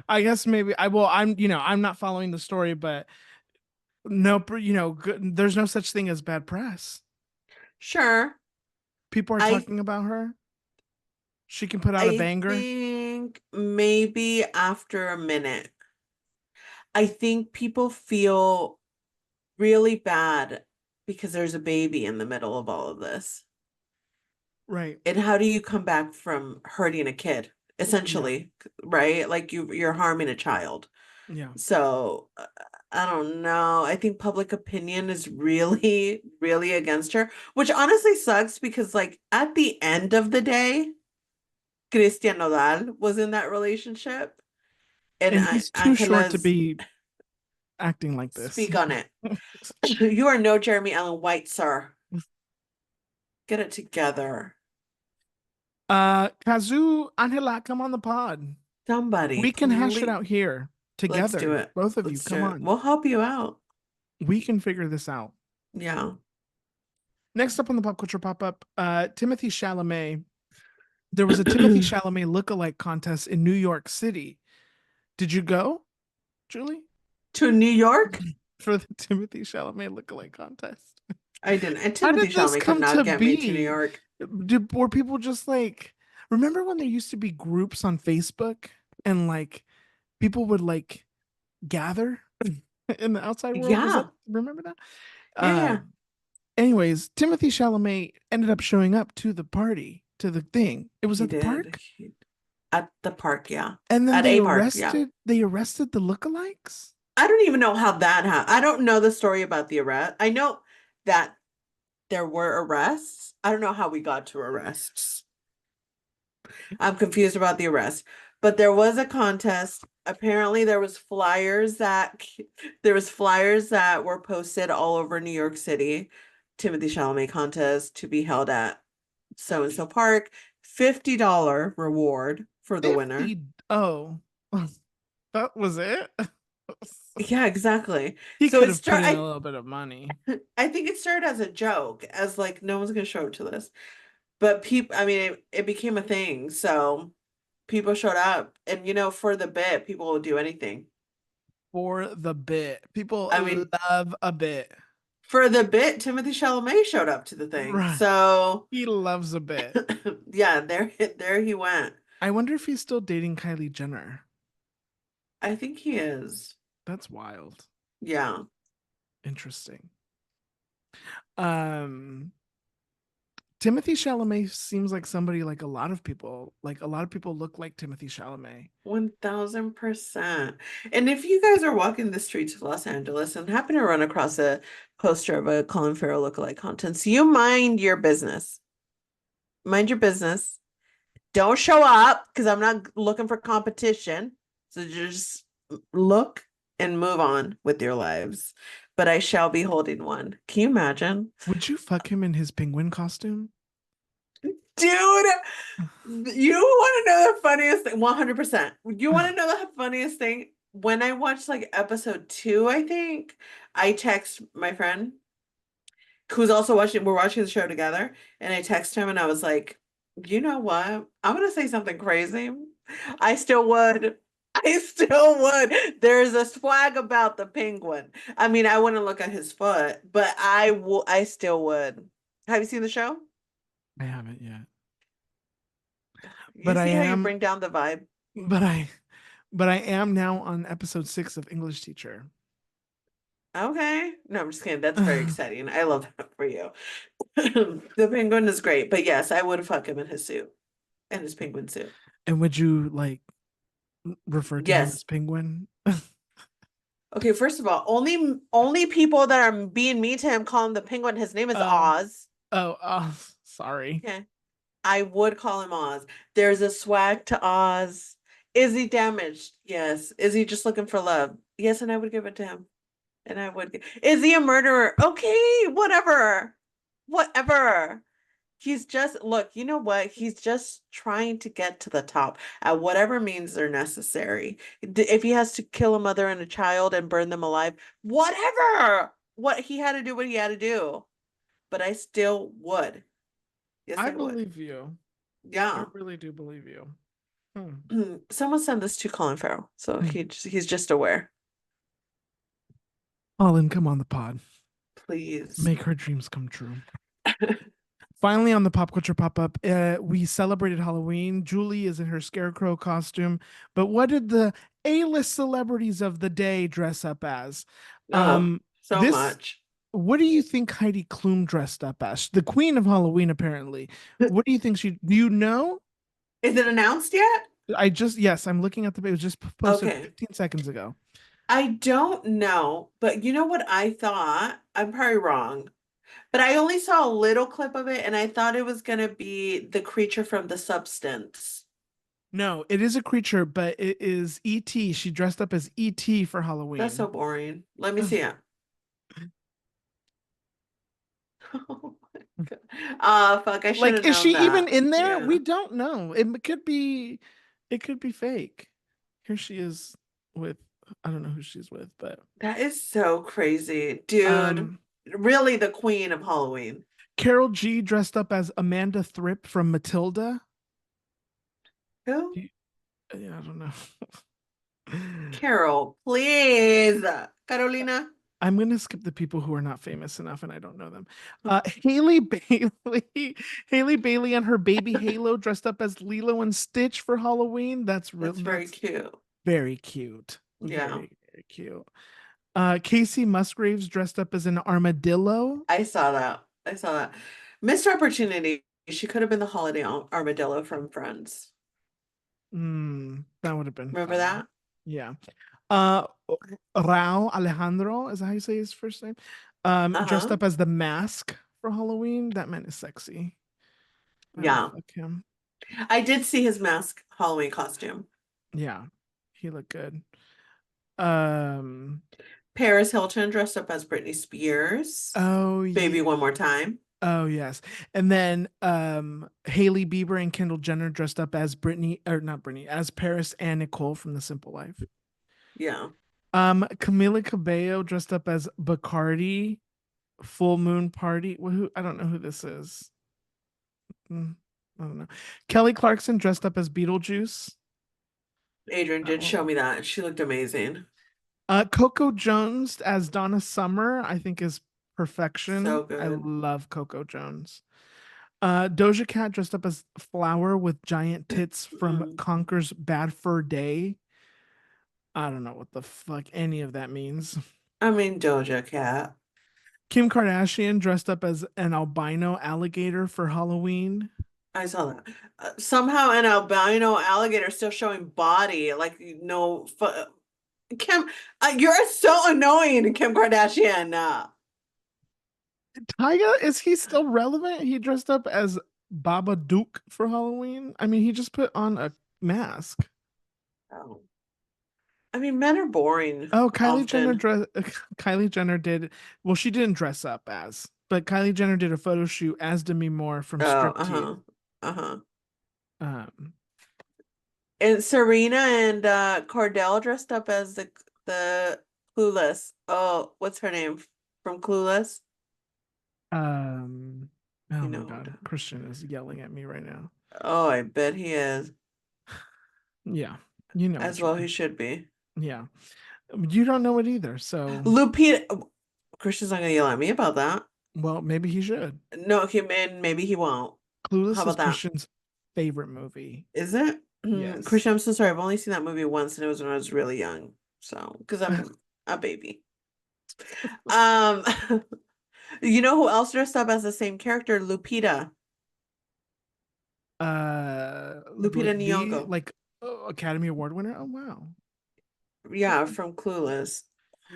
S1: I guess maybe I'm not following the story, but no, good, there's no such thing as bad press.
S2: Sure.
S1: People are
S2: I
S1: talking about her. She can put out a
S2: I
S1: banger.
S2: think maybe after a minute. I think people feel really bad because there's a baby in the middle of all of this.
S1: Right.
S2: And how do you come back from hurting a kid,
S1: Yeah.
S2: essentially, right? Like you're harming a child.
S1: Yeah.
S2: So I don't know. I think public opinion is really, really against her, which honestly sucks because like at the end of the day, Christian Nodal was in that relationship, and
S1: And he's too short to
S2: Angela's
S1: be acting like this.
S2: speak on it. You are no Jeremy Allen White, sir. Get it together.
S1: Kazu, Angela, come on the pod.
S2: Somebody,
S1: We can hash it
S2: please.
S1: out here
S2: Let's do
S1: together.
S2: it.
S1: Both of you,
S2: Let's do
S1: come
S2: it.
S1: on.
S2: We'll help you out.
S1: We can figure this out.
S2: Yeah.
S1: Next up on the pop culture pop up, Timothy Chalamet. There was a Timothy Chalamet lookalike contest in New York City. Did you go, Julie,
S2: To New York?
S1: for the Timothy Chalamet lookalike contest?
S2: I didn't. And
S1: How
S2: Timothée
S1: did this
S2: Chalamet could
S1: come
S2: not
S1: to
S2: get me to New
S1: be?
S2: York.
S1: Were people just like, remember when there used to be groups on Facebook and like people would like gather in the outside world? Was that,
S2: Yeah.
S1: remember that?
S2: Yeah,
S1: Uh,
S2: yeah.
S1: anyways, Timothy Chalamet ended up showing up to the party, to the thing. It was
S2: He
S1: at the
S2: did.
S1: park.
S2: At the park, yeah.
S1: And then
S2: At a park, yeah.
S1: they arrested the lookalikes.
S2: I don't even know how that happened. I don't know the story about the arrest. I know that there were arrests. I don't know how we got to arrests. I'm confused about the arrest. But there was a contest. Apparently there was flyers that were posted all over New York City. Timothy Chalamet contest to be held at so and so park. $50 reward for the winner.
S1: 50. Oh, that was it.
S2: Yeah, exactly.
S1: He
S2: So
S1: could
S2: it
S1: have put
S2: start
S1: in a little bit of money.
S2: I think it started as a joke, as like no one's gonna show up to this. But people, I mean, it became a thing. So people showed up, and for the bit, people will do anything.
S1: For the bit. People
S2: I mean,
S1: love a bit.
S2: for the bit, Timothy Chalamet showed up to the thing.
S1: Right.
S2: So
S1: He loves a bit.
S2: yeah, there he went.
S1: I wonder if he's still dating Kylie Jenner.
S2: I think he is.
S1: That's wild.
S2: Yeah.
S1: Interesting. Um, Timothy Chalamet seems like somebody like a lot of people look like Timothy Chalamet.
S2: 1000%. And if you guys are walking the streets of Los Angeles and happen to run across a poster of a Colin Farrell lookalike contest, you mind your business. Mind your business. Don't show up because I'm not looking for competition. So just look and move on with your lives. But I shall be holding one. Can you imagine?
S1: Would you fuck him in his penguin costume?
S2: Dude, you want to know the funniest thing? 100%. You want to know the funniest thing? When I watched like episode 2, I think, I text my friend who's also we're watching the show together, and I text him and I was like, you know what? I'm gonna say something crazy. I still would. I still would. There's a swag about the penguin. I mean, I wouldn't look at his foot, but I still would. Have you seen the show?
S1: I haven't yet.
S2: You
S1: But I
S2: see how you
S1: am
S2: bring down the vibe?
S1: but I but I am now on episode 6 of English Teacher.
S2: Okay. No, I'm just kidding. That's very exciting. I love that for you. The penguin is great, but yes, I would fuck him in his suit, in his penguin suit.
S1: And would you like refer to him
S2: Yes.
S1: as Penguin?
S2: Okay, first of all, only people that are being mean to him call him the penguin. His name is
S1: Oh,
S2: Oz.
S1: sorry.
S2: Okay. I would call him Oz. There's a swag to Oz. Is he damaged? Yes. Is he just looking for love? Yes, and I would give it to him. And I would. Is he a murderer? Okay, whatever. Whatever. He's just, look, you know what? He's just trying to get to the top at whatever means they're necessary. If he has to kill a mother and a child and burn them alive, whatever. What he had to do, what he had to do. But I still would. Yes,
S1: I
S2: I would.
S1: believe you. I
S2: Yeah.
S1: really do believe you. Hmm.
S2: Someone send this to Colin Farrell, so
S1: Hmm.
S2: he's just aware.
S1: Colin, come on the pod.
S2: Please.
S1: Make her dreams come true. Finally, on the pop culture pop up, we celebrated Halloween. Julie is in her scarecrow costume, but what did the A-list celebrities of the day dress up as?
S2: Oh, so
S1: This.
S2: much.
S1: What do you think Heidi Klum dressed up as? The Queen of Halloween, apparently. What do you think she? Do you know?
S2: Is it announced yet?
S1: Yes, I'm looking at the. It was just posted
S2: Okay.
S1: 15 seconds ago.
S2: I don't know, but you know what I thought? I'm probably wrong, but I only saw a little clip of it and I thought it was gonna be the creature from The Substance.
S1: No, it is a creature, but it is E.T. She dressed up as E.T. for
S2: That's so
S1: Halloween.
S2: boring. Let me see it. Oh my God. Fuck, I should
S1: Like,
S2: have
S1: is
S2: known
S1: she even
S2: that.
S1: in there?
S2: Yeah.
S1: We don't know. It could be fake. Here she is with, I don't know who she's with, but
S2: That is so crazy. Dude,
S1: um
S2: really the queen of Halloween.
S1: Carol G dressed up as Amanda Thripp from Matilda.
S2: Who?
S1: Yeah, I don't know.
S2: Carol, please. Carolina.
S1: I'm gonna skip the people who are not famous enough and I don't know them. Haley Bailey, Haley Bailey and her baby Halo dressed up as Lilo and Stitch for Halloween. That's real.
S2: That's very
S1: That's
S2: cute.
S1: very cute.
S2: Yeah,
S1: Very cute. Casey Musgraves dressed up as an armadillo.
S2: I saw that. I saw that. Missed opportunity. She could have been the holiday armadillo from Friends.
S1: That would have been
S2: Remember
S1: fun.
S2: that?
S1: Yeah. Uh, Rao Alejandro, is that how you say his first name? Dressed
S2: Uh-huh.
S1: up as the mask for Halloween. That man is sexy. I would
S2: Yeah.
S1: fuck him.
S2: I did see his mask Halloween costume.
S1: Yeah, he looked good. Um,
S2: Paris Hilton dressed up as Britney Spears.
S1: oh
S2: Baby
S1: yeah.
S2: one more time.
S1: Oh yes. And then Haley Bieber and Kendall Jenner dressed up as Brittany or not Brittany, as Paris and Nicole from The Simple Life.
S2: Yeah.
S1: Camila Cabello dressed up as Bacardi, Full Moon Party. Who I don't know who this is. I don't know. Kelly Clarkson dressed up as Beetlejuice.
S2: Adrian
S1: That
S2: did
S1: one.
S2: show me that. She looked amazing.
S1: Coco Jones as Donna Summer, I think is
S2: So
S1: perfection. I
S2: good.
S1: love Coco Jones. Doja Cat dressed up as Flower with giant tits from
S2: Mm.
S1: Conker's Bad Fur Day. I don't know what the fuck any of that means.
S2: I mean, Doja Cat.
S1: Kim Kardashian dressed up as an albino alligator for Halloween.
S2: I saw that. Somehow an albino alligator still showing body, like no. Kim, you're so annoying, Kim Kardashian.
S1: Tyga, is he still relevant? He dressed up as Baba Duke for Halloween. I mean, he just put on a mask.
S2: Oh. I mean, men are boring
S1: Oh, Kylie Jenner
S2: often.
S1: dress. Kylie Jenner did. Well, she didn't dress up as, but Kylie Jenner did a photo shoot as Demi Moore from
S2: Oh,
S1: Striptease.
S2: uh-huh. Uh-huh.
S1: Um,
S2: And Serena and Cordell dressed up as the Clueless. Oh, what's her name from Clueless?
S1: um. Oh
S2: You
S1: my
S2: know.
S1: God, Christian is yelling at me right now.
S2: Oh, I bet he is.
S1: Yeah, you know
S2: As
S1: what you
S2: well, he
S1: mean.
S2: should be.
S1: Yeah, you don't know it either. So,
S2: Lupita. Christian's not gonna yell at me about that.
S1: well, maybe he should.
S2: No, he and maybe he won't. How
S1: Clueless is
S2: about that?
S1: Christian's favorite movie.
S2: Is it?
S1: Yes.
S2: Christian, I'm so sorry. I've only seen that movie once, and it was when I was really young. So, because I'm a baby. Um, you know who else dressed up as the same character? Lupita
S1: Like the
S2: Nyong'o.
S1: Academy Award winner. Oh wow.
S2: Yeah,
S1: Okay.
S2: from Clueless.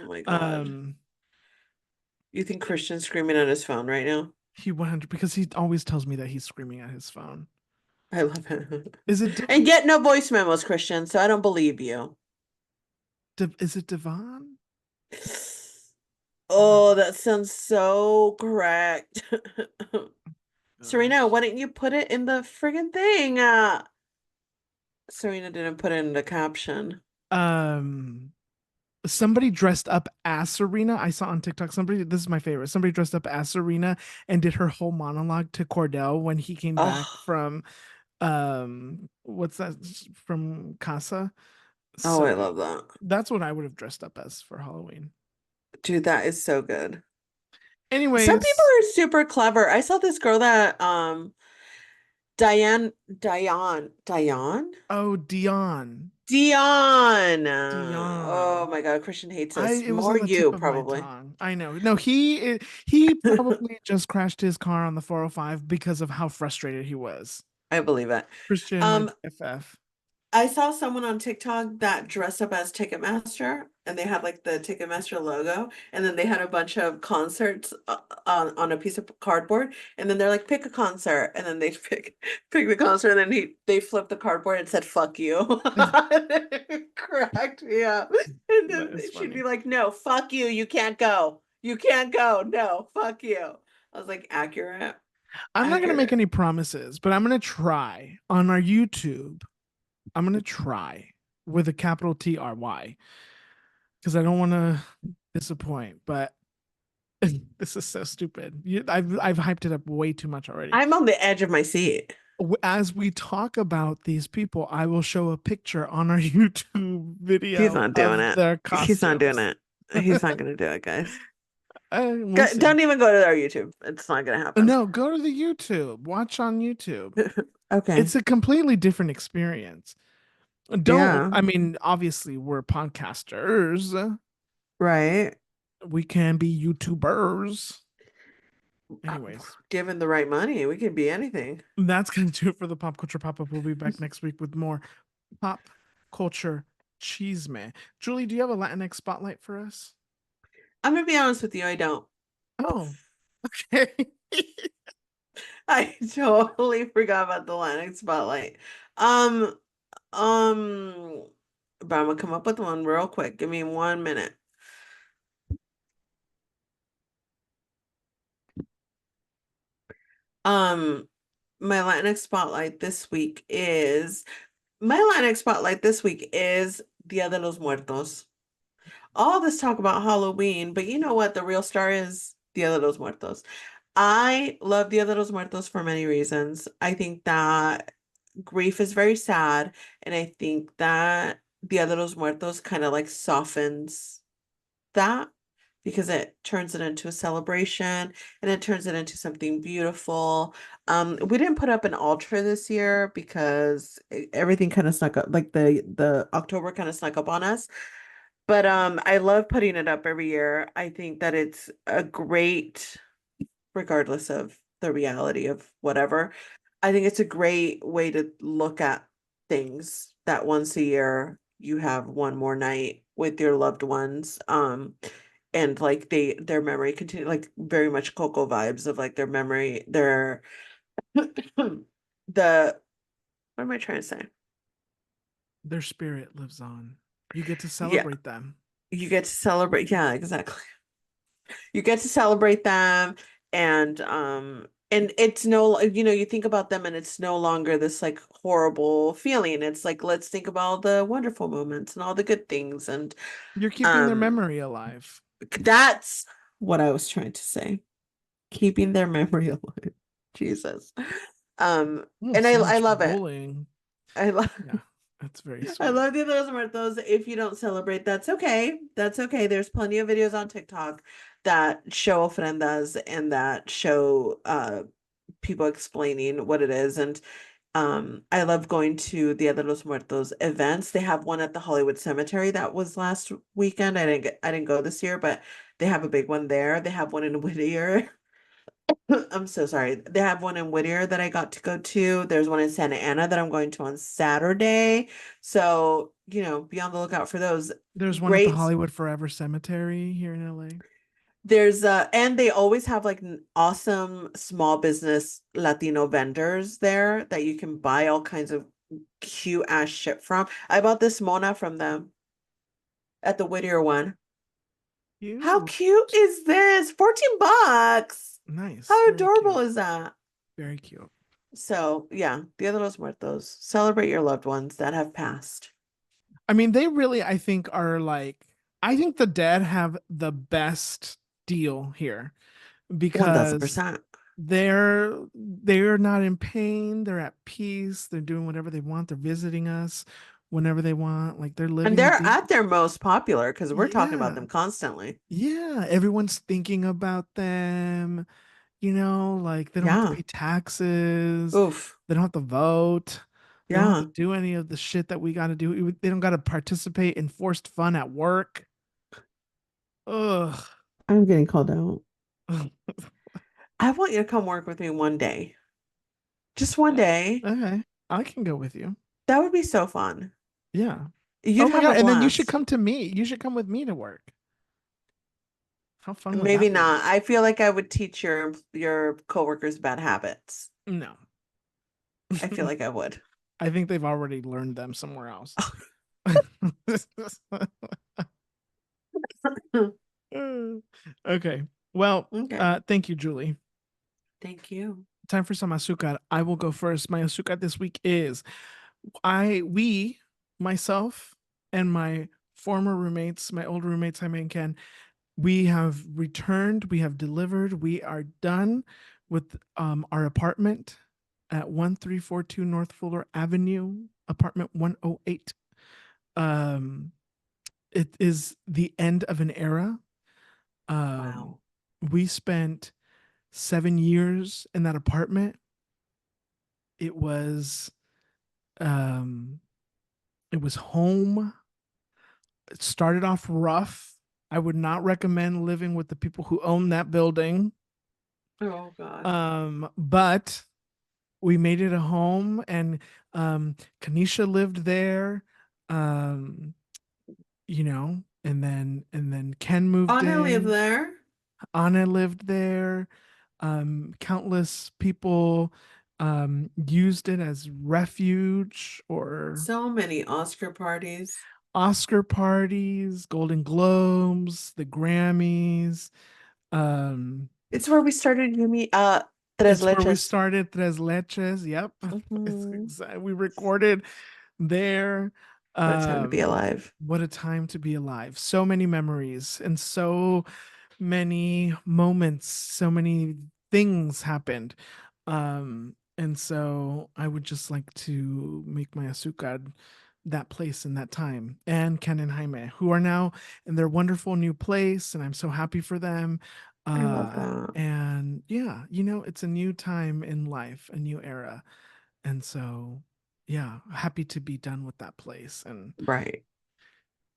S2: Oh my God.
S1: Um,
S2: You think Christian's screaming at his phone right now?
S1: he 100 because he always tells me that he's screaming at his phone.
S2: I love it.
S1: Is it
S2: And yet no voice memos, Christian, so I don't believe you.
S1: Is it Devon?
S2: Oh, that sounds so correct. Serena,
S1: Gosh.
S2: why didn't you put it in the friggin' thing? Serena didn't put it in the caption.
S1: Um, somebody dressed up as Serena. I saw on TikTok somebody, this is my favorite. Somebody dressed up as Serena and did her whole monologue to Cordell when he came back
S2: Oh,
S1: from what's that, from Casa.
S2: oh,
S1: So
S2: I
S1: good.
S2: love that.
S1: That's what I would have dressed up as for Halloween.
S2: Dude, that is so good. Some people
S1: Anyways,
S2: are super clever. I saw this girl that Diane.
S1: oh Dion.
S2: Dion. Oh
S1: Dion.
S2: my God, Christian hates
S1: I
S2: us.
S1: it was
S2: More
S1: on the tip
S2: you,
S1: of my
S2: probably.
S1: tongue. I know. No, he probably just crashed his car on the 405 because of how frustrated he was.
S2: I believe it.
S1: Christian
S2: Um,
S1: with FF.
S2: I saw someone on TikTok that dressed up as Ticketmaster and they had like the Ticketmaster logo and then they had a bunch of concerts on a piece of cardboard and then they're like pick a concert and then they pick the concert and then they flip the cardboard and said fuck you. It cracked me up. And
S1: That
S2: then
S1: is
S2: she'd be
S1: funny.
S2: like, "No, fuck you. You can't go. You can't go. No, fuck you." I was like, accurate.
S1: I'm not gonna make
S2: Accurate.
S1: any promises, but I'm gonna try on our YouTube. I'm gonna try with a capital TRY because I don't want to disappoint. But this is so stupid. I've hyped it up way too much already.
S2: I'm on the edge of my seat.
S1: As we talk about these people, I will show a picture on our YouTube
S2: He's
S1: video
S2: not doing
S1: of
S2: it.
S1: their
S2: He's not doing
S1: costumes.
S2: it. He's not gonna do it, guys.
S1: We'll see.
S2: Don't even go to our YouTube. It's not gonna happen.
S1: No, go to the YouTube. Watch on YouTube.
S2: Okay.
S1: It's a completely different experience. Don't,
S2: Yeah.
S1: I mean, obviously, we're podcasters.
S2: Right.
S1: We can be YouTubers.
S2: Uh,
S1: Anyways,
S2: Given the right money, we could be anything.
S1: that's going to do it for the Pop Culture Pop Up. We'll be back next week with more pop culture chisme. Julie, do you have a Latinx spotlight for us?
S2: I'm gonna be honest with you, I don't.
S1: Oh, okay.
S2: I totally forgot about the Linux spotlight. Um, but I'm gonna come up with one real quick. Give me 1 minute. Um, my Latinx spotlight this week is my Latinx spotlight this week is Dia de los Muertos. All this talk about Halloween, but you know what? The real star is Dia de los Muertos. I love Dia de los Muertos for many reasons. I think that grief is very sad, and I think that Dia de los Muertos kind of like softens that because it turns it into a celebration and it turns it into something beautiful. We didn't put up an altar this year because everything kind of snuck up, like the October kind of snuck up on us. But I love putting it up every year. I think that it's a great, regardless of the reality of whatever, I think it's a great way to look at things that once a year you have one more night with your loved ones. And like their memory continue like very much Coco vibes of like their memory, their the what am I trying to say?
S1: Their spirit lives on. You get to
S2: Yeah,
S1: celebrate them.
S2: you get to celebrate. Yeah, exactly. You get to celebrate them and it's no you think about them and it's no longer this like horrible feeling. It's like let's think about all the wonderful moments and all the good things and
S1: You're keeping their
S2: um
S1: memory alive.
S2: that's what I was trying to say. Keeping their memory alive. Jesus.
S1: Oh,
S2: And
S1: so
S2: I
S1: much
S2: love it.
S1: bullying.
S2: I love
S1: Yeah, that's very
S2: I
S1: sweet.
S2: love the Dia de los Muertos. If you don't celebrate, that's okay. That's okay. There's plenty of videos on TikTok that show ofrendas and that show people explaining what it is. And I love going to Dia de los Muertos events. They have one at the Hollywood Cemetery that was last weekend. I didn't go this year, but they have a big one there. They have one in Whittier. I'm so sorry. They have one in Whittier that I got to go to. There's one in Santa Ana that I'm going to on Saturday. So, be on the lookout for those.
S1: There's one at the
S2: Great.
S1: Hollywood Forever Cemetery here in LA.
S2: And they always have like awesome small business Latino vendors there that you can buy all kinds of cute ass shit from. I bought this Mona from them at the Whittier one. How
S1: Cute.
S2: cute is this? 14 bucks.
S1: Nice.
S2: How
S1: Very
S2: adorable
S1: cute.
S2: is that?
S1: Very cute.
S2: So, yeah, Dia de los Muertos. Celebrate your loved ones that have passed.
S1: I mean, they really, I think, are like, I think the dead have the best deal here because
S2: 1000%.
S1: they're not in pain, they're at peace, they're doing whatever they want, they're visiting us whenever they want, like they're
S2: And
S1: living
S2: they're
S1: the
S2: at their most popular because we're talking about
S1: yeah.
S2: them constantly.
S1: Yeah, everyone's thinking about them, like they don't have to
S2: Yeah.
S1: pay taxes,
S2: Oof.
S1: they don't have to vote, they don't have to
S2: Yeah.
S1: do any of the shit that we got to do. They don't got to participate in forced fun at work. Ugh.
S2: I'm getting called out. I want you to come work with me one day. Just one day.
S1: Okay, I can go with you.
S2: That would be so fun.
S1: Yeah.
S2: You'd
S1: Oh my
S2: have a
S1: God. And then you should
S2: blast.
S1: come to me. You should come with me to work. How fun would
S2: Maybe
S1: that be?
S2: not. I feel like I would teach your coworkers bad habits.
S1: No.
S2: I feel like I would.
S1: I think they've already learned them somewhere else. Okay. Well,
S2: Okay.
S1: thank you, Julie.
S2: Thank you.
S1: Time for some azúcar. I will go first. My azúcar this week is we, myself, and my former roommates, my old roommates, Jaime and Ken, we have returned, we have delivered, we are done with our apartment at 1342 North Fuller Avenue, apartment 108. Um, it is the end of an era. Um,
S2: Wow.
S1: we spent 7 years in that apartment. It was um it was home. It started off rough. I would not recommend living with the people who own that building.
S2: Oh God.
S1: But we made it a home, and Kanisha lived there. Um, and then Ken moved
S2: Anna live
S1: in.
S2: there.
S1: Anna lived there. Countless people used it as refuge or
S2: So many Oscar parties.
S1: Oscar parties, Golden Globes, the Grammys. Um,
S2: It's where we started Yumi Tres
S1: it's where we
S2: Leches.
S1: started Tres Leches. Yep.
S2: Hmm.
S1: We recorded there.
S2: What a time to be
S1: Um,
S2: alive.
S1: what a time to be alive. So many memories and so many moments, so many things happened. And so I would just like to make my azúcar that place in that time, and Ken and Jaime, who are now in their wonderful new place, and I'm so happy for them.
S2: I love that.
S1: And yeah, it's a new time in life, a new era. And so, yeah, happy to be done with that place. And
S2: Right.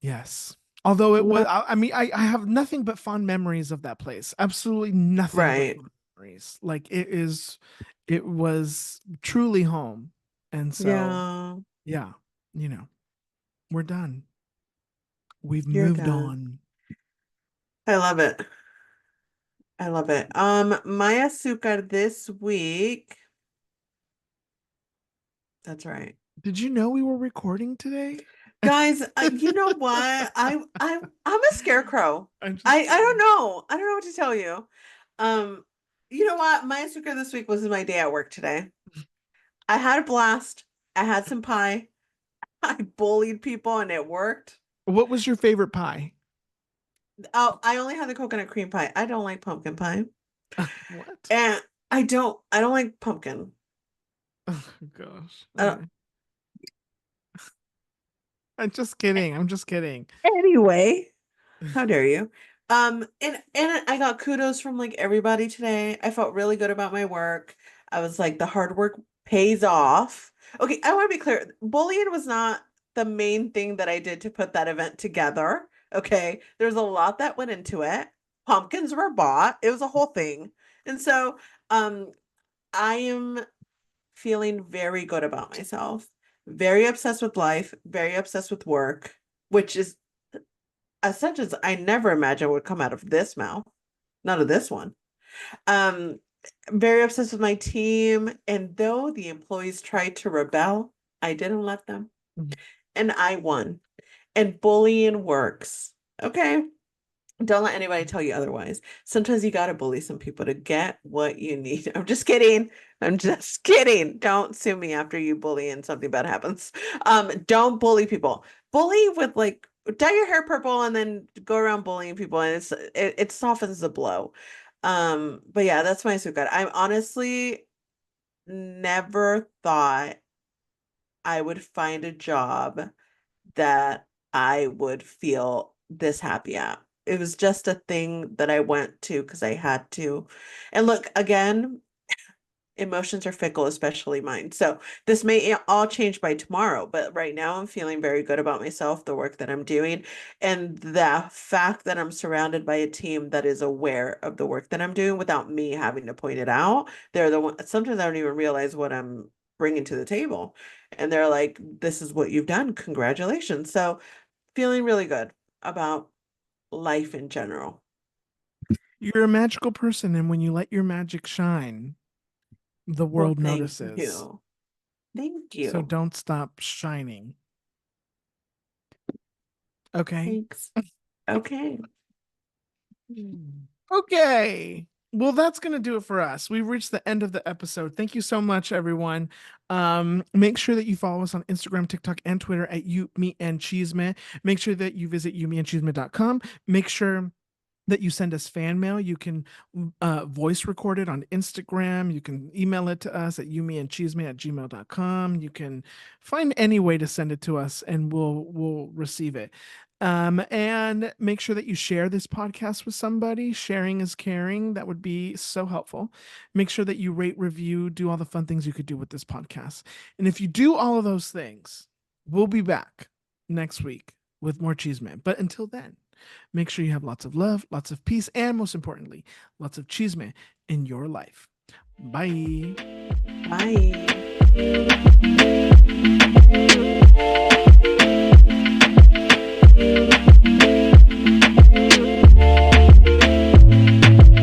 S1: yes. Although it was,
S2: Well,
S1: I mean, I have nothing but fond memories of that place. Absolutely nothing but
S2: right.
S1: fond memories. Like it was truly home. And so,
S2: Yeah.
S1: yeah, you know, we're done. We've
S2: You're
S1: moved
S2: done.
S1: on.
S2: I love it. I love it. My azúcar this week. That's right.
S1: Did you know we were recording today?
S2: Guys, you know what? I'm a scarecrow.
S1: I'm
S2: I
S1: just
S2: I don't
S1: kidding.
S2: know. I don't know what to tell you. Um, you know what? My azúcar this week was my day at work today. I had a blast. I had some pie. I bullied people and it worked.
S1: What was your favorite pie?
S2: Oh, I only had the coconut cream pie. I don't like pumpkin pie.
S1: What?
S2: And I don't like pumpkin.
S1: Oh gosh.
S2: I don't,
S1: Okay. I'm just kidding. I'm just kidding.
S2: anyway, how dare you? And I got kudos from like everybody today. I felt really good about my work. I was like, the hard work pays off. Okay, I want to be clear. Bullying was not the main thing that I did to put that event together. Okay, there's a lot that went into it. Pumpkins were bought. It was a whole thing. And so, I am feeling very good about myself. Very obsessed with life, very obsessed with work, which is as such as I never imagined would come out of this mouth. None of this one. Um, very obsessed with my team. And though the employees tried to rebel, I didn't let them. And I won. And bullying works. Okay. Don't let anybody tell you otherwise. Sometimes you got to bully some people to get what you need. I'm just kidding. I'm just kidding. Don't sue me after you bully and something bad happens. Don't bully people. Bully with like dye your hair purple and then go around bullying people, and it softens the blow. But yeah, that's my secret. I honestly never thought I would find a job that I would feel this happy at. It was just a thing that I went to because I had to. And look, again, emotions are fickle, especially mine. So this may all change by tomorrow, but right now I'm feeling very good about myself, the work that I'm doing, and the fact that I'm surrounded by a team that is aware of the work that I'm doing without me having to point it out. They're the one, sometimes I don't even realize what I'm bringing to the table. And they're like, this is what you've done. Congratulations. So feeling really good about life in general.
S1: You're a magical person, and when you let your magic shine, the
S2: Well,
S1: world
S2: thank
S1: notices.
S2: you. Thank
S1: So
S2: you.
S1: don't stop shining. Okay.
S2: Thanks. Okay.
S1: Okay. Well, that's going to do it for us. We've reached the end of the episode. Thank you so much, everyone. Make sure that you follow us on Instagram, TikTok, and Twitter at You, Me, and Chisme. Make sure that you visit youmeandchisme.com. Make sure that you send us fan mail. You can voice record it on Instagram. You can email it to us at youmeandchisme@gmail.com. You can find any way to send it to us and we'll receive it. And make sure that you share this podcast with somebody. Sharing is caring. That would be so helpful. Make sure that you rate, review, do all the fun things you could do with this podcast. And if you do all of those things, we'll be back next week with more Chisme. But until then, make sure you have lots of love, lots of peace, and most importantly, lots of chisme in your life. Bye.
S2: Bye.